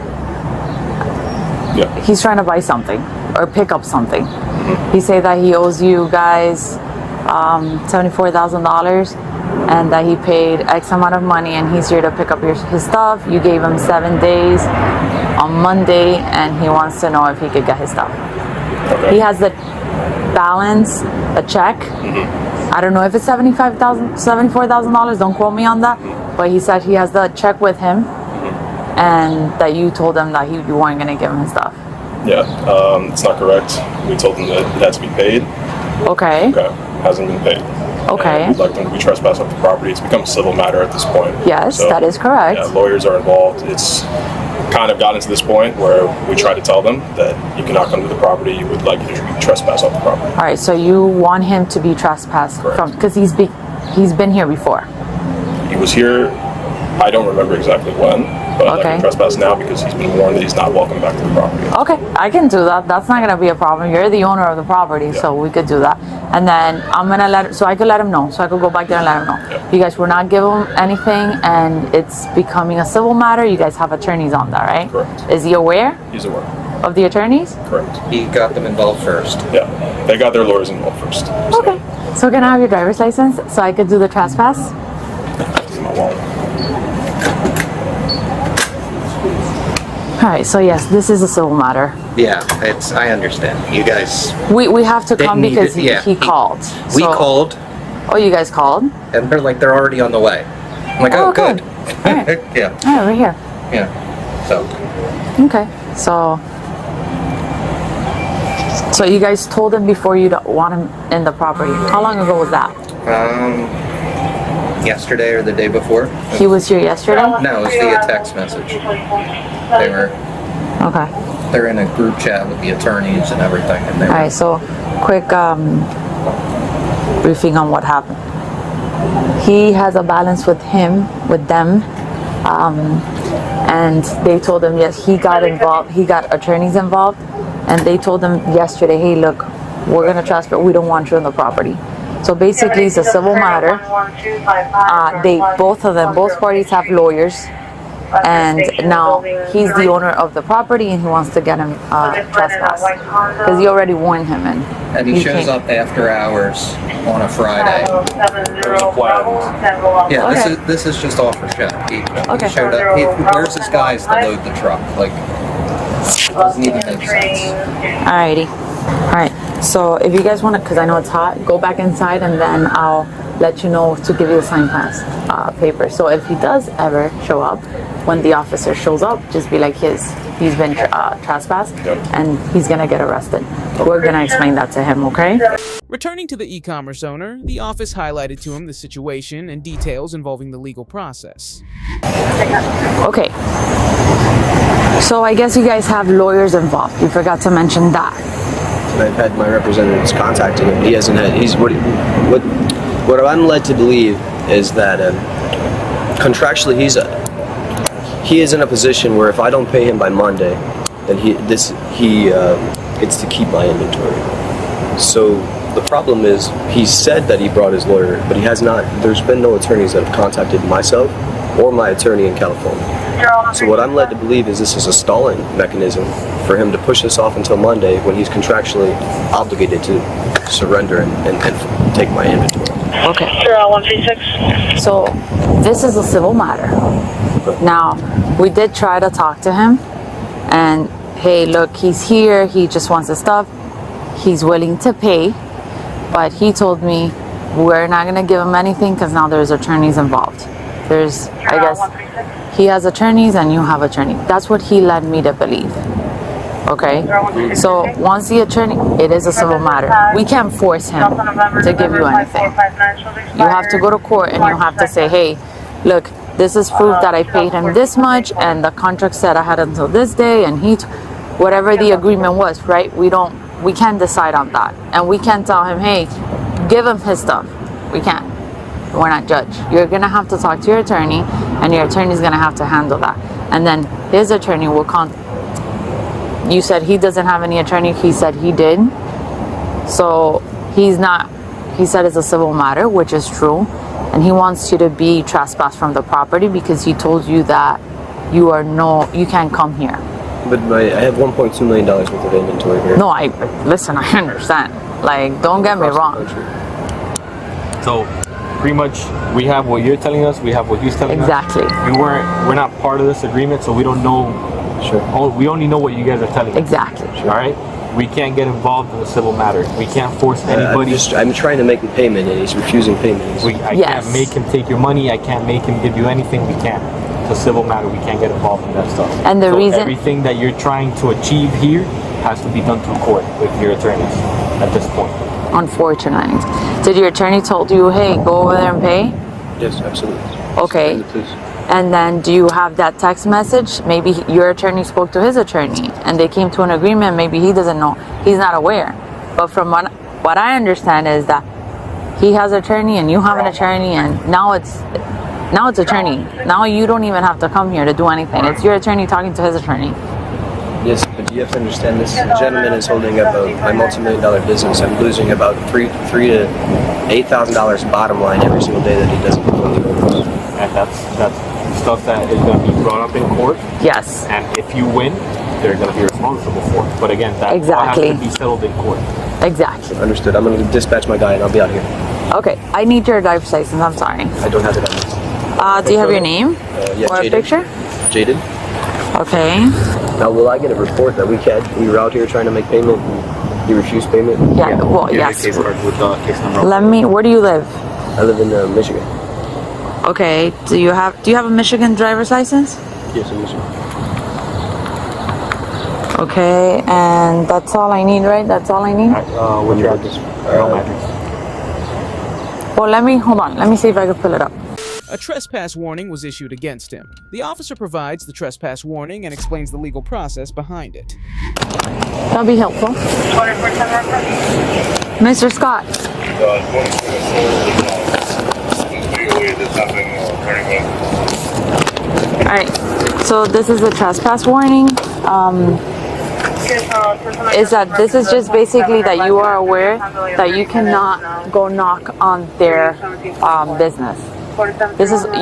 he's trying to buy something or pick up something. He said that he owes you guys $74,000 and that he paid X amount of money and he's here to pick up his stuff. You gave him 7 days on Monday and he wants to know if he could get his stuff. Okay. He has the balance, a check. I don't know if it's $74,000. Don't quote me on that. But he said he has the check with him, and that you told him that you weren't going to give him his stuff. Yeah, it's not correct. We told him that it had to be paid. Okay. Okay, hasn't been paid. Okay. And we'd like them to be trespassed off the property. It's become a civil matter at this point. Yes, that is correct. Yeah, lawyers are involved. It's kind of gotten to this point where we try to tell them that you cannot come to the property. You would like to be trespassed off the property. All right, so you want him to be trespassed from, because he's been here before. He was here, I don't remember exactly when, but I'd like him trespassed now because he's been warned that he's not welcome back to the property. Okay, I can do that. That's not gonna be a problem. You're the owner of the property, so we could do that. And then I'm gonna I could let him know. So I could go back there and let him know. You guys were not giving him anything, and it's becoming a civil matter. You guys have attorneys on that, right? Correct. Is he aware? He's aware. Of the attorneys? Correct. He got them involved first. Yeah, they got their lawyers involved first. Okay. So can I have your driver's license so I could do the trespass? My wallet. right, so yes, this is a civil matter. Yeah, I understand. You guys. We have to come didn't because need it. he called. We So- called, Oh, you guys called? and they're already on the way. I'm like, oh, good. Yeah, All right, we're here. yeah. So, Okay, so you guys told him before you don't want him in the property. How long ago was that? yesterday or the day before. He was here yesterday? No, it was via text message. They were. Okay. They're in a group chat with the attorneys and everything, and they. All right, so quick briefing on what happened. He has a balance with them, and they told him yes, he got involved. He got attorneys involved, and they told him yesterday, hey, look, we're gonna transfer. We don't want you on the property. So basically, it's a civil matter. Both parties have lawyers, and now he's the owner of the property, and he wants to get him trespass because he already warned him, and he shows up after hours on a Friday. Yeah, Okay. this is just off for show. He Okay. showed up. Where's his guys to load the truck? Like, it doesn't even make sense. Alrighty. Alright, so if you guys want to, because I know it's hot, go back inside and then I'll let you know to give you the sign pass paper. So if he does ever show up, when the officer shows up, just be like he's been trespassed and he's going to get arrested. We're going to explain that to him, okay? Returning to the e-commerce owner, the office highlighted to him the situation and details involving the legal process. Okay. So I guess you guys have lawyers involved. You forgot to mention that. I've had my representatives contacting him. He hasn't had. What I'm led to believe is that contractually he is in a position where if I don't pay him by Monday, then he gets to keep my inventory. So the problem is he said that he brought his lawyer, but he has not. There's been no attorneys that have contacted myself or my attorney in California. So what I'm led to believe is this is a stalling mechanism for him to push this off until Monday when he's contractually obligated to surrender and take my inventory. Okay. So this is a civil matter. Now, we did try to talk to him and hey, look, he's here, he just wants the stuff. He's willing to pay, but he told me we're not going to give him anything because now there's attorneys involved. I guess, he has attorneys and you have attorney. That's what he led me to believe. Okay? So once the attorney, it is a civil matter. We can't force him to give you anything. You have to go to court and you have to say, hey, look, this is proof that I paid him this much and the contract said I had until this day and whatever the agreement was, right? We can't decide on that. And we can't tell him, hey, give him his stuff. We can't. We're not judge. You're gonna have to talk to your attorney and your attorney's gonna have to handle that. And then his attorney will you said he doesn't have any attorney, he said he did. So he said it's a civil matter, which is true. And he wants you to be trespassed from the property because he told you that you can't come here. But I have $1.2 million worth of inventory here. No, listen, I understand. Like, don't get me wrong. So pretty much we have what you're telling us, we have what he's telling us. Exactly. We're not part of this agreement, so we don't know. Sure. We only know what you guys are telling us. Exactly. All right. We can't get involved in a civil matter. We can't force anybody. I'm trying to make him payment and he's refusing payment. I can't make him take your money. I can't make him give you anything. We can't. It's a civil matter. We can't get involved in that stuff. And the reason everything that you're trying to achieve here has to be done through court with your attorneys at this point. Unfortunately. Did your attorney told you, hey, go over there and pay? Yes, absolutely. Okay. And then do you have that text message? Maybe your attorney spoke to his attorney and they came to an agreement. Maybe he doesn't know. He's not aware. But from what I understand is that he has an attorney and you have an attorney and now it's attorney. Now you don't even have to come here to do anything. It's your attorney talking to his attorney. Yes, but you have to understand this gentleman is holding up my multi-million-dollar business. I'm losing about $3,000 to $8,000 bottom line every single day that he doesn't fully go. And that's stuff that is going to be brought up in court. Yes. And if you win, they're going to be responsible for it. But again, that has to be settled in court. Exactly. Understood. I'm going to dispatch my guy and I'll be out here. Okay. I need your driver's license. I'm sorry. I don't have it on me. Do you have your name Yeah, or Jaden. a picture? Jaden. Okay. Now, will I get a report that we were out here trying to make payment and you refused payment? Yeah. Well, yes. Case card with case number. Let me. Where do you live? I live in Michigan. Okay. Do you have a Michigan driver's license? Yes, in Michigan. Okay, and that's all I need, right? That's all I need? What's your address? Home address. Well, hold on. Let me see if I can pull it up. A trespass warning was issued against him. The officer provides the trespass warning and explains the legal process behind it. That'll be helpful. Mr. Scott. Alright, so this is a trespass warning. This is just basically that you are aware that you cannot go knock on their business.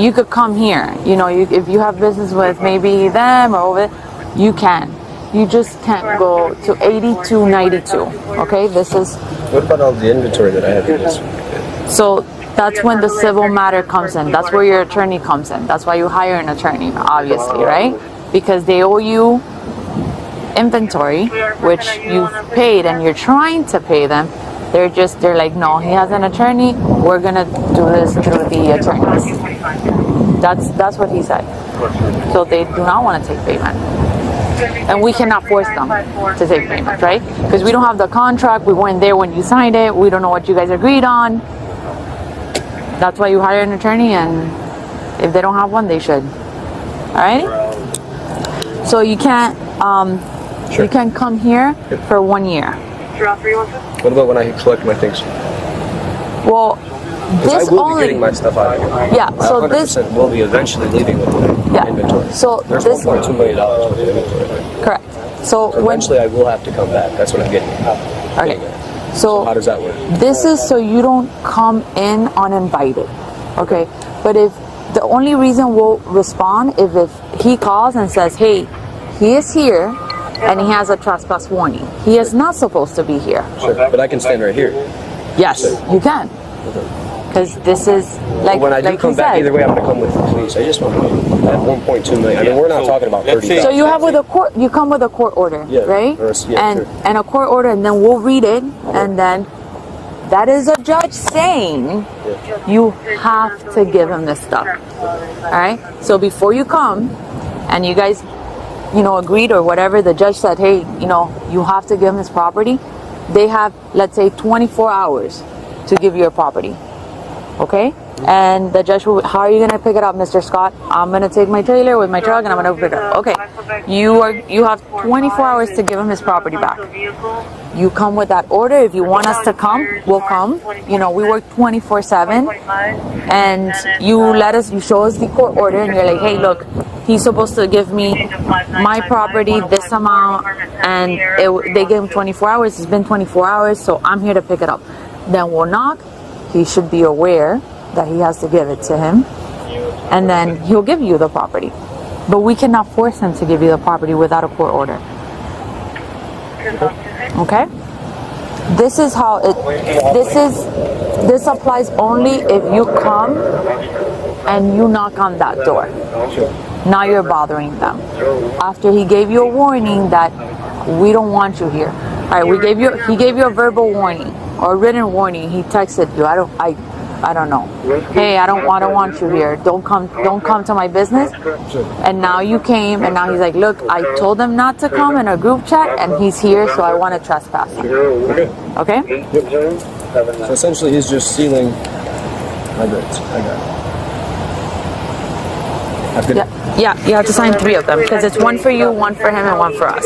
You could come here, if you have business with maybe them or over, you can. You just can't go to 8292. Okay, this is. What about all the inventory that I have in this? So that's when the civil matter comes in. That's where your attorney comes in. That's why you hire an attorney, obviously, right? Because they owe you inventory, which you've paid and you're trying to pay them. They're like, no, he has an attorney. We're gonna do this through the attorneys. That's what he said. So they do not want to take payment. And we cannot force them to take payment, right? Because we don't have the contract. We weren't there when you signed it. We don't know what you guys agreed on. That's why you hire an attorney, and if they don't have one, they should. All right? So you can't you can come here for 1 year. What about when I collect my things? Well, this I will only be getting my stuff out of here. Yeah, so I 100% this will be eventually leaving with my inventory. So there's this $1.2 million worth of inventory. Correct. So eventually I will have to come back. That's what I'm getting at. Okay. So how does that work? This is so you don't come in uninvited. Okay. But if the only reason we'll respond if he calls and says, hey, he is here and he has a trespass warning. He is not supposed to be here. Sure. But I can stand right here. Yes, you can. Because this is like when I do come back, either way, I'm going to come with the police. I just want to at 1.2 million. I mean, we're not talking about 30. So you have you come with a court order, right? And a court order, and then we'll read it, and then that is a judge saying you have to give him this stuff. All right. So before you come, and you guys, agreed or whatever, the judge said, hey, you have to give him his property. They have, let's say, 24 hours to give you your property. Okay? And the judge will, how are you going to pick it up, Mr. Scott? I'm going to take my trailer with my truck and I'm going to pick it up. Okay. You have 24 hours to give him his property back. You come with that order. If you want us to come, we'll come. We work 24/7. And you show us the court order and you're like, hey, look, he's supposed to give me my property, this amount, and they gave him 24 hours. It's been 24 hours, so I'm here to pick it up. Then we'll knock. He should be aware that he has to give it to him, and then he'll give you the property. But we cannot force him to give you the property without a court order. Okay? This is how this applies only if you come and you knock on that door. Now you're bothering them. After he gave you a warning that we don't want you here. All right, he gave you a verbal warning or a written warning. He texted you. I don't know. Hey, I don't want you here. Don't come to my business. And now you came, and now he's like, look, I told him not to come in a group chat, and he's here, so I want to trespass him. Okay? So essentially, he's just stealing my goods. I got it. Yeah, you have to sign 3 of them because it's one for you, one for him, and one for us.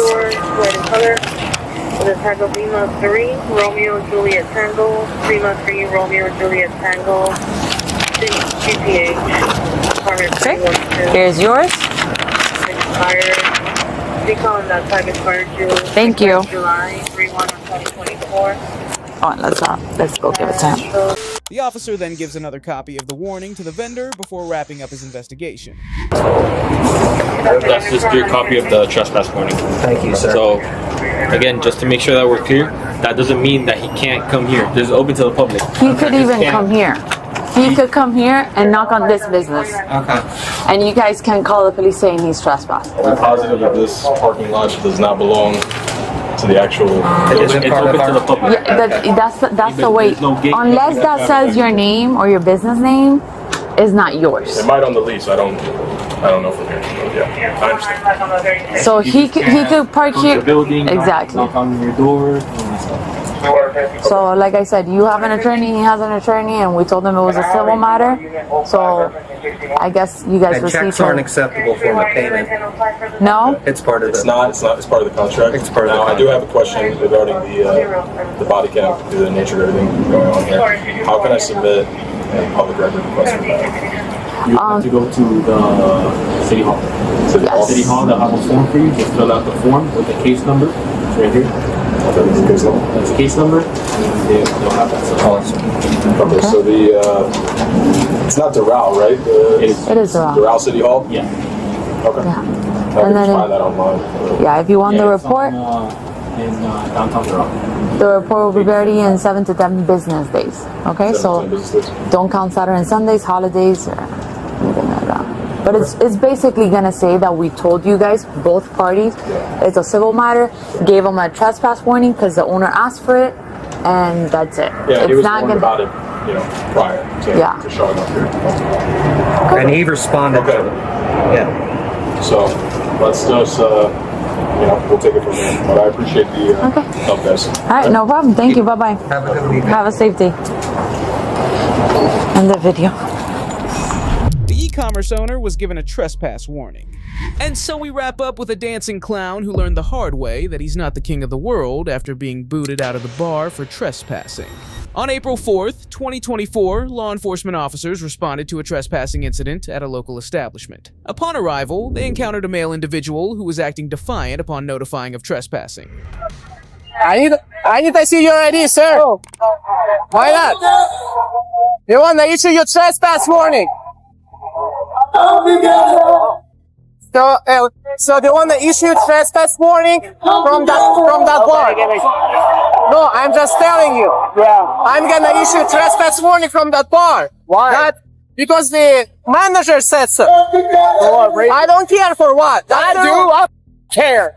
The Tango Lima 3, Romeo Juliet Tango, 3 months for you, Romeo Juliet Tango, GPH. Okay, here's yours. Expired. They call him that time expired June. Thank you. July 3/1/2024. Oh, let's go give it to him. The officer then gives another copy of the warning to the vendor before wrapping up his investigation. That's just your copy of the trespass warning. Thank you, sir. So, again, just to make sure that we're clear, that doesn't mean that he can't come here. This is open to the public. He could even come here. he could come here and knock on this business. Okay. And you guys can call the police saying he's trespassing. Are we positive that this parking lot does not belong to the actual? It's open to the public. Yeah, that's the way. Unless that says your name or your business name, is not yours. It might on the lease. I don't know from here. Yeah, I understand. So he could park here. Exactly. Knock on your door. So like I said, you have an attorney, he has an attorney, and we told him it was a civil matter. So I guess you guys And received checks aren't acceptable form of payment. No? It's part of It's not. It's part of the contract. It's part of the Now, I do have a question regarding the body cam, due to the nature of everything going on here. How can I submit a public record request for that? You have to go to the City Hall. City Hall, they'll have a form for you. Just fill out the form with the case number. It's right here. That's the case number. That's the case number. And they'll have that. Okay, so it's not Doral, right? It is Doral. Doral City Hall? Yeah. Okay. Yeah. I And can then just find that online. Yeah, if you want the report, in downtown Doral. the report will be ready in 7 to 10 business days. Okay, so don't count Saturday and Sundays, holidays, or anything like that. But it's basically gonna say that we told you guys, both parties, it's a civil matter, gave them a trespass warning because the owner asked for it, and that's it. Yeah, it's he was not warned gonna. about it, prior to showing up here. And he responded to it. Yeah. So let's just, we'll take it from there. But I appreciate the help, guys. All right, no problem. Thank you. Bye bye. Have a good weekend. Have a safe day. End the video. The e-commerce owner was given a trespass warning. And so we wrap up with a dancing clown who learned the hard way that he's not the king of the world after being booted out of the bar for trespassing. On April 4th, 2024, law enforcement officers responded to a trespassing incident at a local establishment. Upon arrival, they encountered a male individual who was acting defiant upon notifying of trespassing. I need to see your ID, sir. Why not? You want to issue your trespass warning. So they want to issue trespass warning from that bar. No, I'm just telling you. Yeah. I'm gonna issue trespass warning from that bar. Why? Because the manager said so. I don't care for what. I do. I care.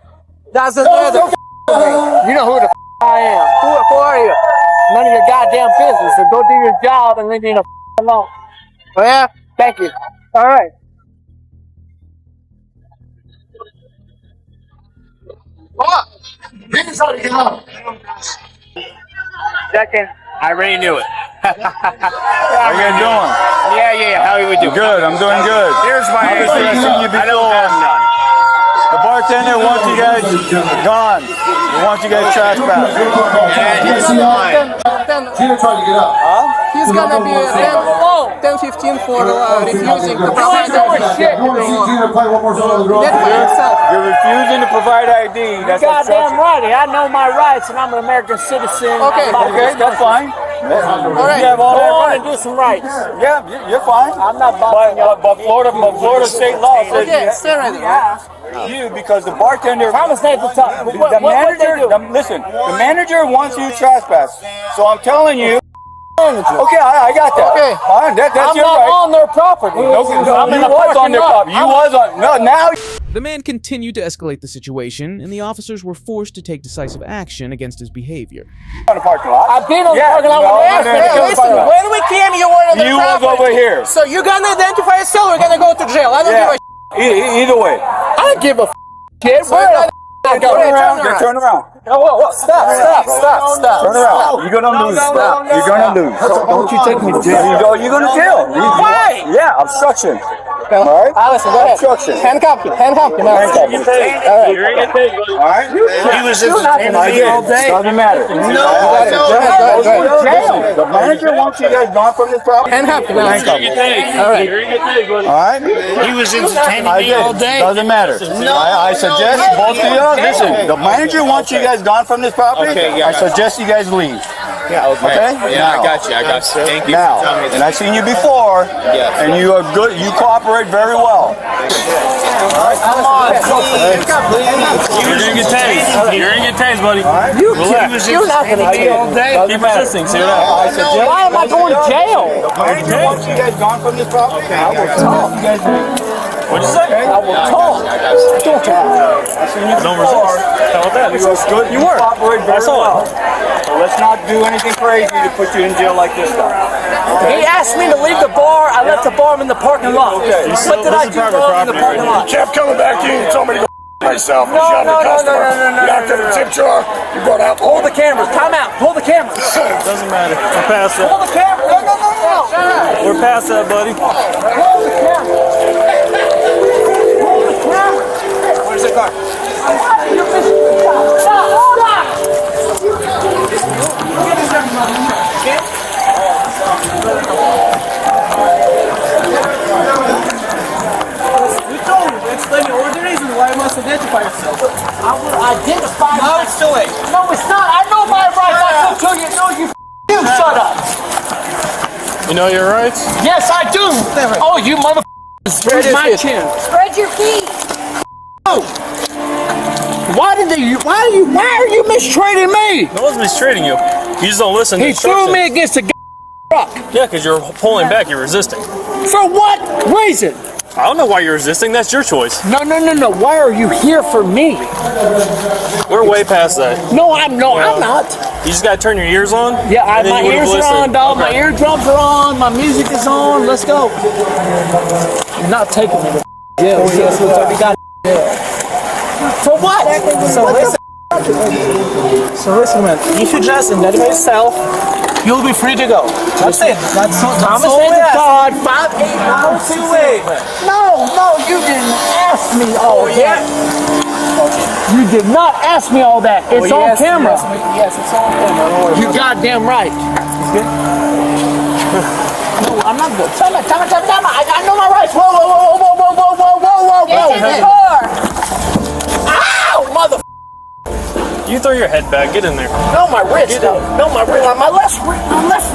Doesn't matter. You know who the I am. Who are you? None of your goddamn business. So go do your job and leave me alone. Oh yeah? Thank you. All right. Second. I already knew it. How you doing? Yeah. How are we doing? Good. I'm doing good. Here's my Obviously, I've seen you before. I don't have none. The bartender wants you guys gone. He wants you guys trespassed. He's gonna be 10-15 for refusing to provide shit. You're refusing to provide ID. That's goddamn right. I know my rights, and I'm an American citizen. Okay, that's fine. All right, You have all that go on right. and do some rights. Yeah, you're fine. I'm not bothering you. But Florida state law says stay right there. you because the bartender. Promise not to talk. The manager wants you trespassed. So I'm telling you. Okay, I got that. Okay, fine. That's I'm your not right. on their property. I'm in the on their property. You was on. No, now. The man continued to escalate the situation, and the officers were forced to take decisive action against his behavior. On the parking lot. I've been on the parking lot with listen, when we came, you were on the You property. was over here. So you're gonna identify yourself, we're gonna go to jail. I don't give a Either way. I don't give a shit. Turn around. Stop. Turn around. You're gonna lose. You're gonna lose. Don't you take me to jail. You're gonna jail. Why? Yeah, obstruction. All right. Listen, go ahead. Obstruction. Handcuff you. Handcuff you. All right. He was entertaining me all day. Doesn't matter. Go ahead. The manager wants you guys gone from this property. Handcuff you. All right. He was entertaining me all day. Doesn't matter. I suggest both of you listen. The manager wants you guys gone from this property. I suggest you guys leave. Yeah. Okay. Yeah, I got you. Thank you. Now, and I've seen you before. Yes. And you are good. You cooperate very well. Come on, you're gonna get tased. You're gonna get tased, buddy. You're not gonna get all day. Keep resisting. See what happens. Why am I going to jail? Once you guys gone from this property, I will talk. You guys What'd you say? I will talk. Don't resist. How about that? good. You were. Cooperate very well. So let's not do anything crazy to put you in jail like this guy. He asked me to leave the bar. I left the bar in the parking lot. Okay. What did I do wrong in the parking lot? Kept coming back to you and told me to go myself. No. You knocked on the tip jar. You brought alcohol. Hold the cameras. Time out. Hold the cameras. Doesn't matter. We're past that. Hold the camera. No. We're past that, buddy. Hold the camera. Hold the camera. Where's the car? Hold on. We told you. Explain the order reason why you must identify yourself. I will identify. No, it's too late. No, it's not. I know my rights. I told you. No, you shut up. You know your rights? Yes, I do. Oh, you mother. Where's my chin? Spread your feet. Why are you mistreating me? No one's mistreating you. You just don't listen to He threw me against a truck. Yeah, because you're pulling back. You're resisting. For what reason? I don't know why you're resisting. That's your choice. No. Why are you here for me? We're way past that. No, I'm not. You just gotta turn your ears on. Yeah, and then my you would've ears are listened. on, dog. Okay. My eardrums are on. My music is on. Let's go. You're not taking me to jail. For what? So listen, man. If you just identify yourself, you'll be free to go. That's it. That's Thomas all we ask. God, 58928. No, you didn't ask me all that. You did not ask me all that. It's on camera. Yes, it's on camera. You goddamn right. No, I'm not good. Tell me. I know my rights. Whoa. Get in the car. Ow, mother. You throw your head back. Get in there. No, my wrist, dude. No, my wrist. My left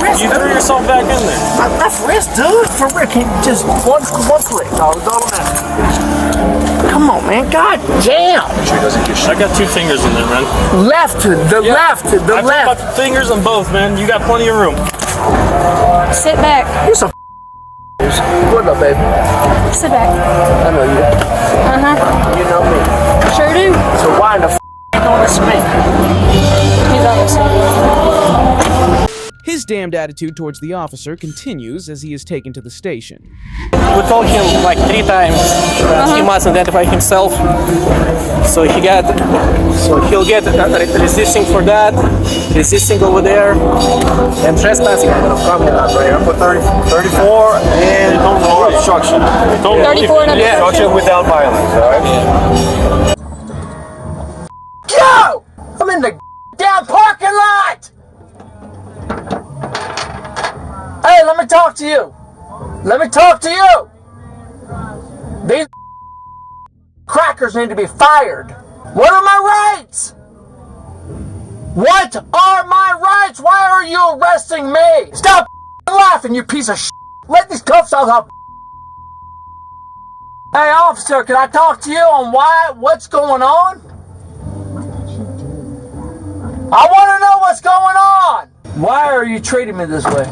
wrist. You threw yourself back in there. My left wrist, dude. For Rick, just one click. Dog. It's all that matters. Come on, man. God damn. I got 2 fingers in there, man. Left, the left. I put my fingers on both, man. You got plenty of room. Sit back. You're some what up, baby? Sit back. I know you. You know me. Sure do. So why in the you doing this to me? He's obviously. His damned attitude towards the officer continues as he is taken to the station. We told him like 3 times that he must identify himself. So he'll get resisting for that, resisting over there, and trespassing. I'm gonna come right here for 34 and obstruction. 34 and obstruction without violence. All right. Yo! I'm in the damn parking lot! Hey, let me talk to you. These crackers need to be fired. What are my rights? What are my rights? Why are you arresting me? Stop laughing, you piece of shit. Let these cuffs off. Hey, officer, can I talk to you on what's going on? I want to know what's going on. Why are you treating me this way?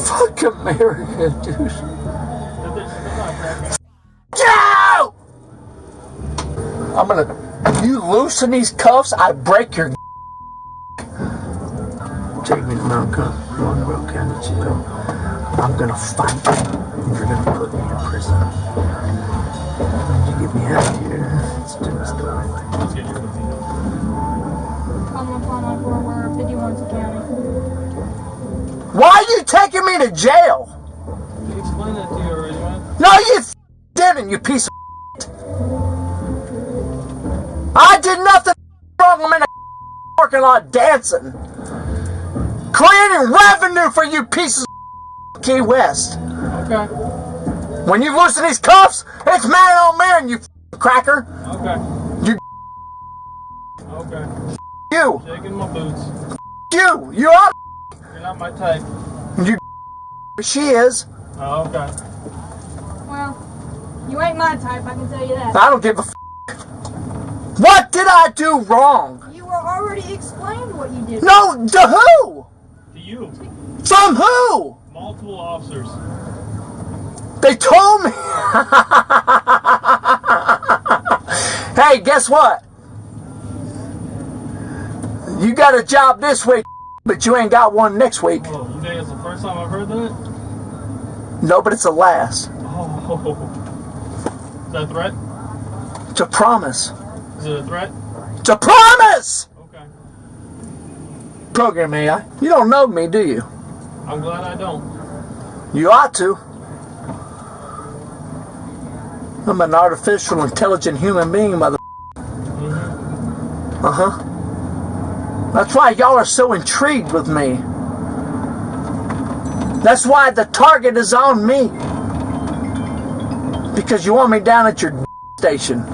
Fuck America, dude. Yo! You loosen these cuffs, I break your. Take me to Mount Monroe County Jail. I'm gonna fight you, and you're gonna put me in prison. You get me out of here. Let's do this the right way. Why are you taking me to jail? I explained that to you already, man. No, you didn't, you piece of shit. I did nothing wrong. I'm in a parking lot dancing. Creating revenue for you pieces of Key West. Okay. When you loosen these cuffs, it's man on man, you cracker. Okay. You. Okay. You. Shaking my boots. you. You are. You're not my type. You. She is. Oh, okay. Well, you ain't my type, I can tell you that. I don't give a f. What did I do wrong? You were already explained what you did. No, to who? To you. From who? Multiple officers. They told me. Hey, guess what? You got a job this week, but you ain't got one next week. Oh, you think it's the first time I've heard that? No, but it's the last. Oh. Is that a threat? It's a promise. Is it a threat? It's a promise! Okay. Program AI. You don't know me, do you? I'm glad I don't. You ought to. I'm an artificial intelligent human being, mother. Uh-huh. That's why y'all are so intrigued with me. That's why the target is on me. Because you want me down at your station.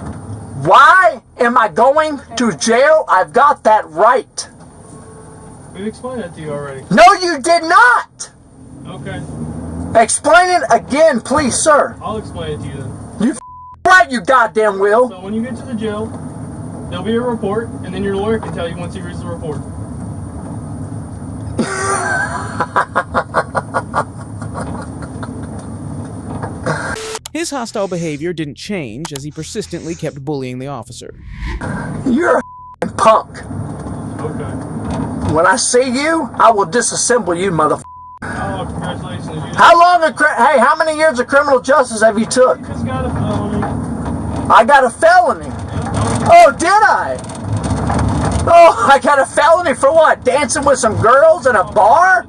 Why am I going to jail? I've got that right. We've explained that to you already. No, you did not. Okay. Explain it again, please, sir. I'll explain it to you then. You right, you goddamn will. So when you get to the jail, there'll be a report, and then your lawyer can tell you once he reads the report. His hostile behavior didn't change as he persistently kept bullying the officer. You're a punk. Okay. When I see you, I will disassemble you, motherfucker. Oh, congratulations. How long? Hey, how many years of criminal justice have you took? You just got a felony. I got a felony. Oh, did I? Oh, I got a felony for what? Dancing with some girls in a bar?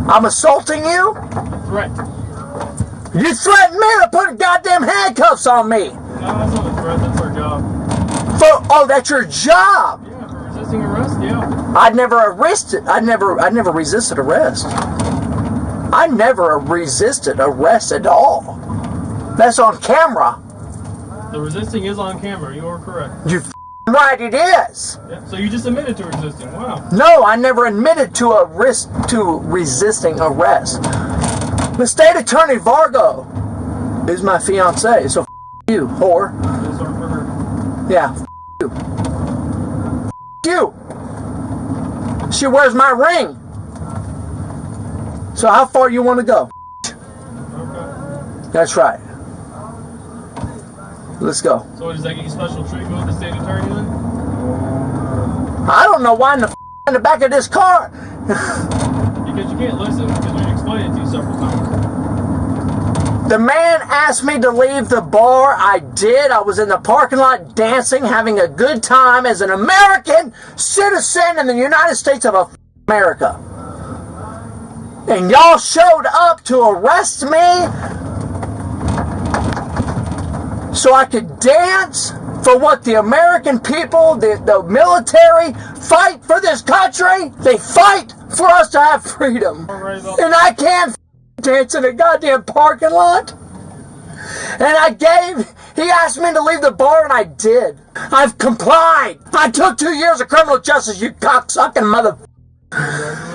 I'm assaulting you? Threat. You threatened me to put goddamn handcuffs on me. No, that's not a threat. That's our job. Oh, that's your job. Yeah, for resisting arrest. Yeah. I never arrested. I never resisted arrest. I never resisted arrest at all. That's on camera. The resisting is on camera. You are correct. You right, it is. Yeah. So you just admitted to resisting. Wow. No, I never admitted to resisting arrest. The state attorney Vargo is my fiance, so you, whore. Yeah, you. She wears my ring. So how far you want to go? Okay. That's right. Let's go. So does that get you special treatment with the state attorney then? I don't know why in the back of this car. Because you can't listen, because we explained it to you several times. The man asked me to leave the bar. I did. I was in the parking lot dancing, having a good time as an American citizen in the United States of America. And y'all showed up to arrest me so I could dance for what the American people, the military, fight for this country. They fight for us to have freedom. And I can't dance in a goddamn parking lot. And he asked me to leave the bar and I did. I've complied. I took 2 years of criminal justice, you cocksucking mother.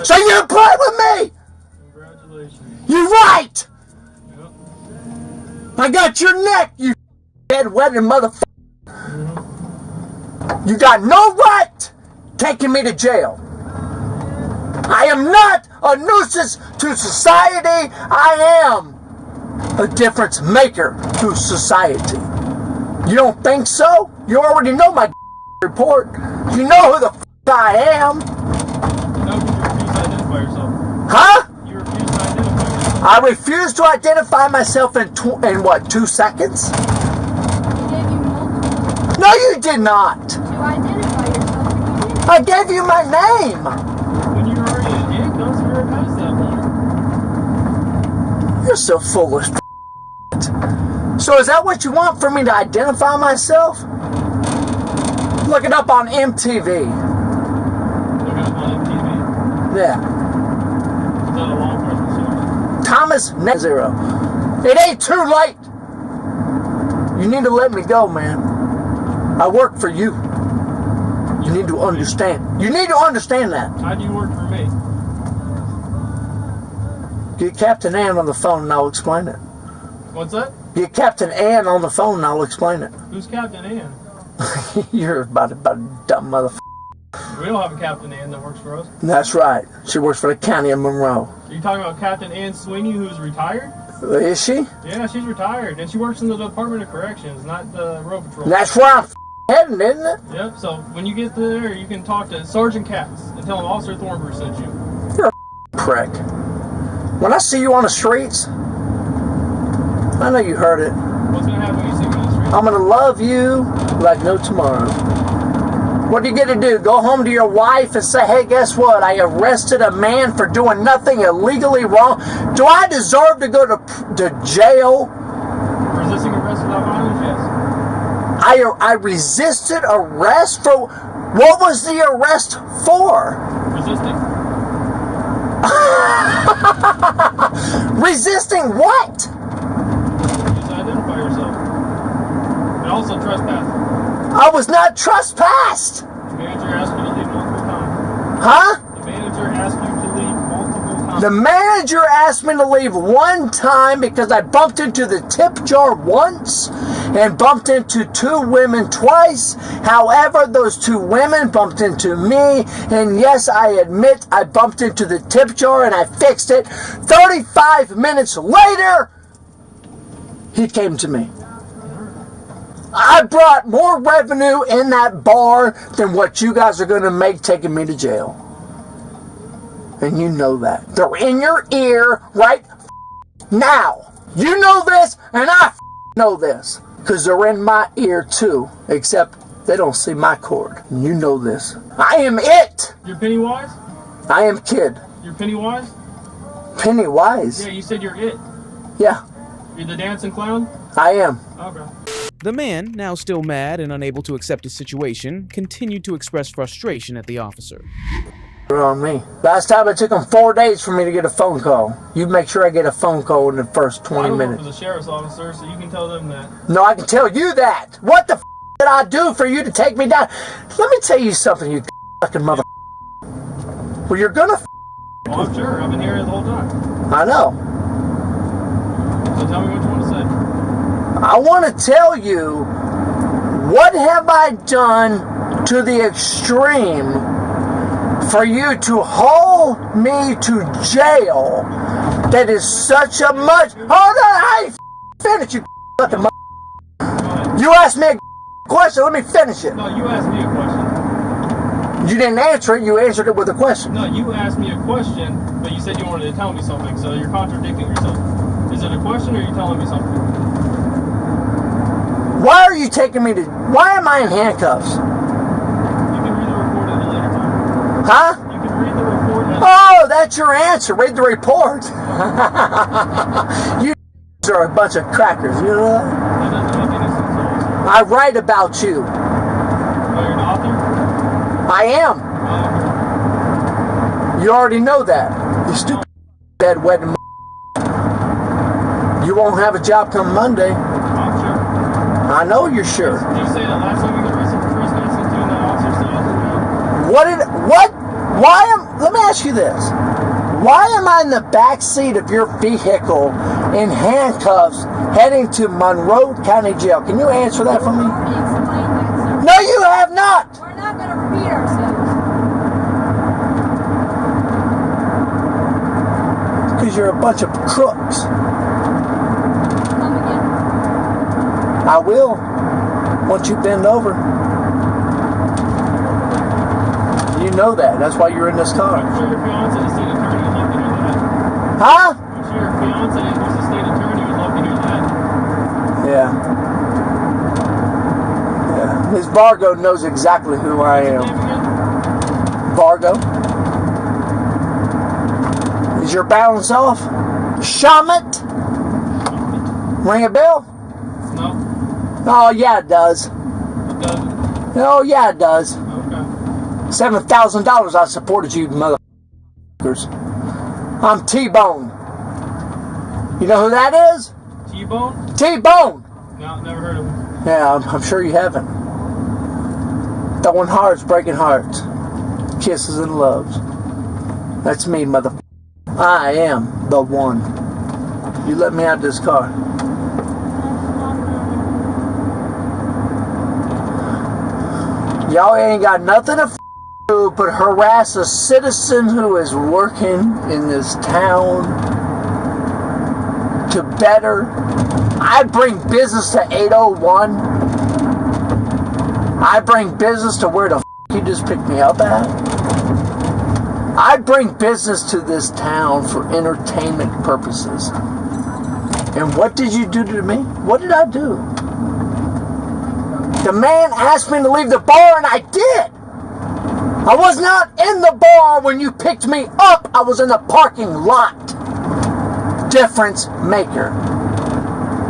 So you play with me. Congratulations. You're right. Yep. I got your neck, you dead-wedded motherfucker. You got no right taking me to jail. I am not a nuisance to society. I am a difference maker to society. You don't think so? You already know my report. You know who the I am. No, you refuse to identify yourself. Huh? You refuse to identify yourself. I refuse to identify myself in what, 2 seconds? He gave you multiple No, you did not. to identify yourself. I gave you my name. When you were already in handcuffs, you were past that point. You're so foolish. So is that what you want for me to identify myself? Look it up on MTV. Look it up on MTV. Yeah. Is that a law enforcement source? Thomas Zero. It ain't too late. You need to let me go, man. I work for you. You need to understand. You need to understand that. How do you work for me? Get Captain Ann on the phone and I'll explain it. What's that? Get Captain Ann on the phone and I'll explain it. Who's Captain Ann? You're about a dumb motherfucker. We don't have a Captain Ann that works for us. That's right. She works for the county of Monroe. Are you talking about Captain Ann Sweeney, who's retired? Is she? Yeah, she's retired, and she works in the Department of Corrections, not the Road Patrol. That's where I'm heading, isn't it? Yep, so when you get there, you can talk to Sergeant Katz and tell him Officer Thornburg sent you. You're a prick. When I see you on the streets, I know you heard it. What's going to happen when you see me on the street? I'm going to love you like no tomorrow. What do you get to do? Go home to your wife and say, hey, guess what? I arrested a man for doing nothing illegally wrong. Do I deserve to go to jail? Resisting arrest without violence, yes. I resisted arrest for... What was the arrest for? Resisting. Resisting what? Just identify yourself. And also trespassing. I was not trespassed. The manager asked you to leave multiple times. Huh? The manager asked you to leave multiple times. The manager asked me to leave one time because I bumped into the tip jar once and bumped into two women twice. However, those two women bumped into me, and yes, I admit I bumped into the tip jar and I fixed it. 35 minutes later, he came to me. I brought more revenue in that bar than what you guys are going to make taking me to jail. And you know that. They're in your ear right now. You know this, and I know this. Because they're in my ear too. Except they don't see my cord. And you know this. I am it. You're Pennywise? I am Kid. You're Pennywise? Pennywise? Yeah, you said you're it. Yeah. You're the dancing clown? I am. Okay. The man, now still mad and unable to accept his situation, continued to express frustration at the officer. You're on me. Last time it took them 4 days for me to get a phone call. You make sure I get a phone call in the first 20 I don't minutes. work for the sheriff's officer, so you can tell them that. No, I can tell you that. What the did I do for you to take me down? Let me tell you something, you fucking mother. Well, you're gonna. Well, I'm sure. I've been here the whole time. I know. So tell me what you want to say. I want to tell you, what have I done to the extreme for you to haul me to jail that is such a much... Hold on, I ain't finished, you fucking mother. You asked me a question, let me finish it. No, you asked me a question. You didn't answer it, you answered it with a question. No, you asked me a question, but you said you wanted to tell me something, so you're contradicting yourself. Is it a question or are you telling me something? Why are you taking me to... Why am I in handcuffs? You can read the report at a later time. Huh? You can read the report at Oh, that's your answer. Read the report. You are a bunch of crackers. You know that? That doesn't make any sense. I write about you. Oh, you're an author? I am. Oh, You already know that. You stupid bedwetting. You won't have a job come Monday. I'm sure. I know you're sure. Did you say that last time you got arrested for trespassing to that officer still hasn't Let me ask you this. Why am I in the back seat of your vehicle in handcuffs heading to Monroe County Jail? Can you answer that for me? No, you have not. We're not going to repeat ourselves. Because you're a bunch of crooks. Come again. I will. Once you bend over. You know that. That's why you're in this car. I'm sure your fiance is the state attorney would love to hear that. Huh? I'm sure your fiance who's the state attorney would love to hear that. Yeah. Yeah. Miss Vargo knows exactly who I am. Vargo. Is your balance off? Shamit? Ring a bell? No. Oh, yeah, it does. It doesn't. Oh, yeah, it does. Okay. $7,000 I supported you, motherfuckers. I'm T-Bone. You know who that is? T-Bone? T-Bone! No, never heard of him. Yeah, I'm sure you haven't. Throwing hearts, breaking hearts. Kisses and loves. That's me, mother. I am the one. You let me out of this car. Y'all ain't got nothing to do but harass a citizen who is working in this town to better. I bring business to 801. I bring business to where the you just picked me up at. I bring business to this town for entertainment purposes. And what did you do to me? What did I do? The man asked me to leave the bar and I did. I was not in the bar when you picked me up. I was in the parking lot. Difference maker.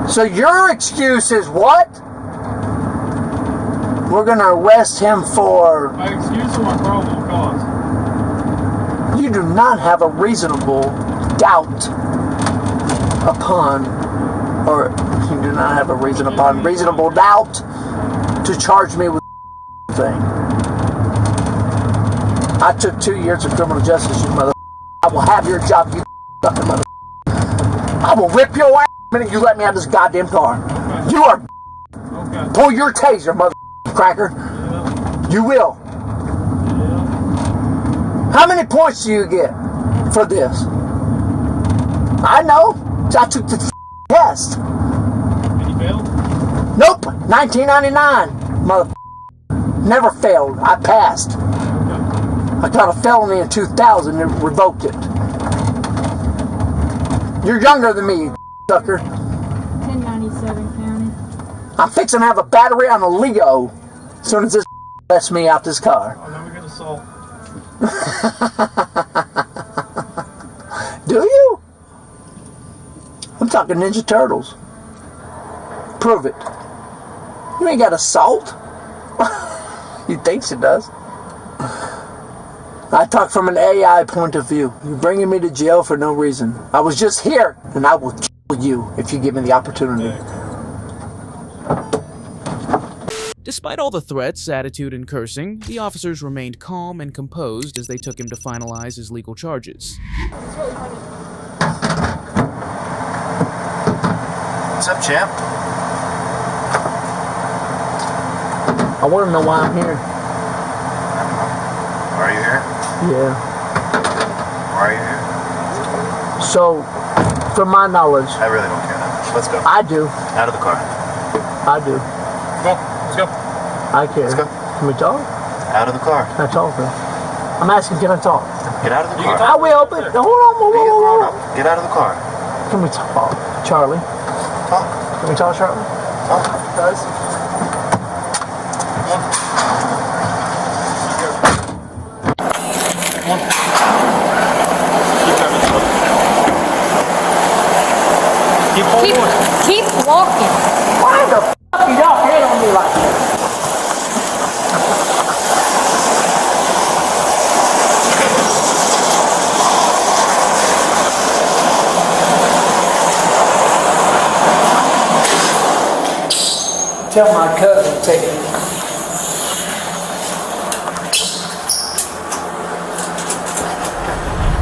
So your excuse is what? We're going to arrest him for... My excuse or my probable cause? You do not have a reasonable doubt upon, or you do not have a reason upon reasonable doubt to charge me with thing. I took 2 years of criminal justice, you mother. I will have your job, you mother. I will rip your ass the minute you let me out of this goddamn car. Okay. You are. Okay. Pull your taser, mother cracker. Yeah. You will. Yeah. How many points do you get for this? I know. I took the test. And you failed? Nope. 1999. Mother. Never failed. I passed. I got a felony in 2000 and revoked it. You're younger than me, sucker. 1097 County. I'm fixing to have a battery on a Leo as soon as this lets me out this car. Oh, now we got assault. Do you? I'm talking Ninja Turtles. Prove it. You ain't got assault. You think she does. I talk from an AI point of view. You're bringing me to jail for no reason. I was just here, and I will kill you if you give me the opportunity. Despite all the threats, attitude, and cursing, the officers remained calm and composed as they took him to finalize his legal charges. What's up, champ? I want to know why I'm here. Are you here? Yeah. Why are you here? So, from my knowledge... I really don't care that much. Let's go. I do. Out of the car. I do. Go. Let's go. I care. Let's go. Can we talk? Out of the car. Can I talk, bro? I'm asking, can I talk? Get out of the car. I will, but hold on. Get out of the car. Can we talk? Charlie? Talk. Can we talk, Charlie? Talk. Guys? Keep walking. Why the f*** are y'all hit on me like that? Tell my cousin to take it.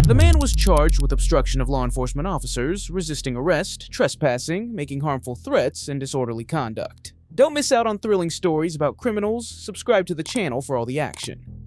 The man was charged with obstruction of law enforcement officers, resisting arrest, trespassing, making harmful threats, and disorderly conduct. Don't miss out on thrilling stories about criminals. Subscribe to the channel for all the action.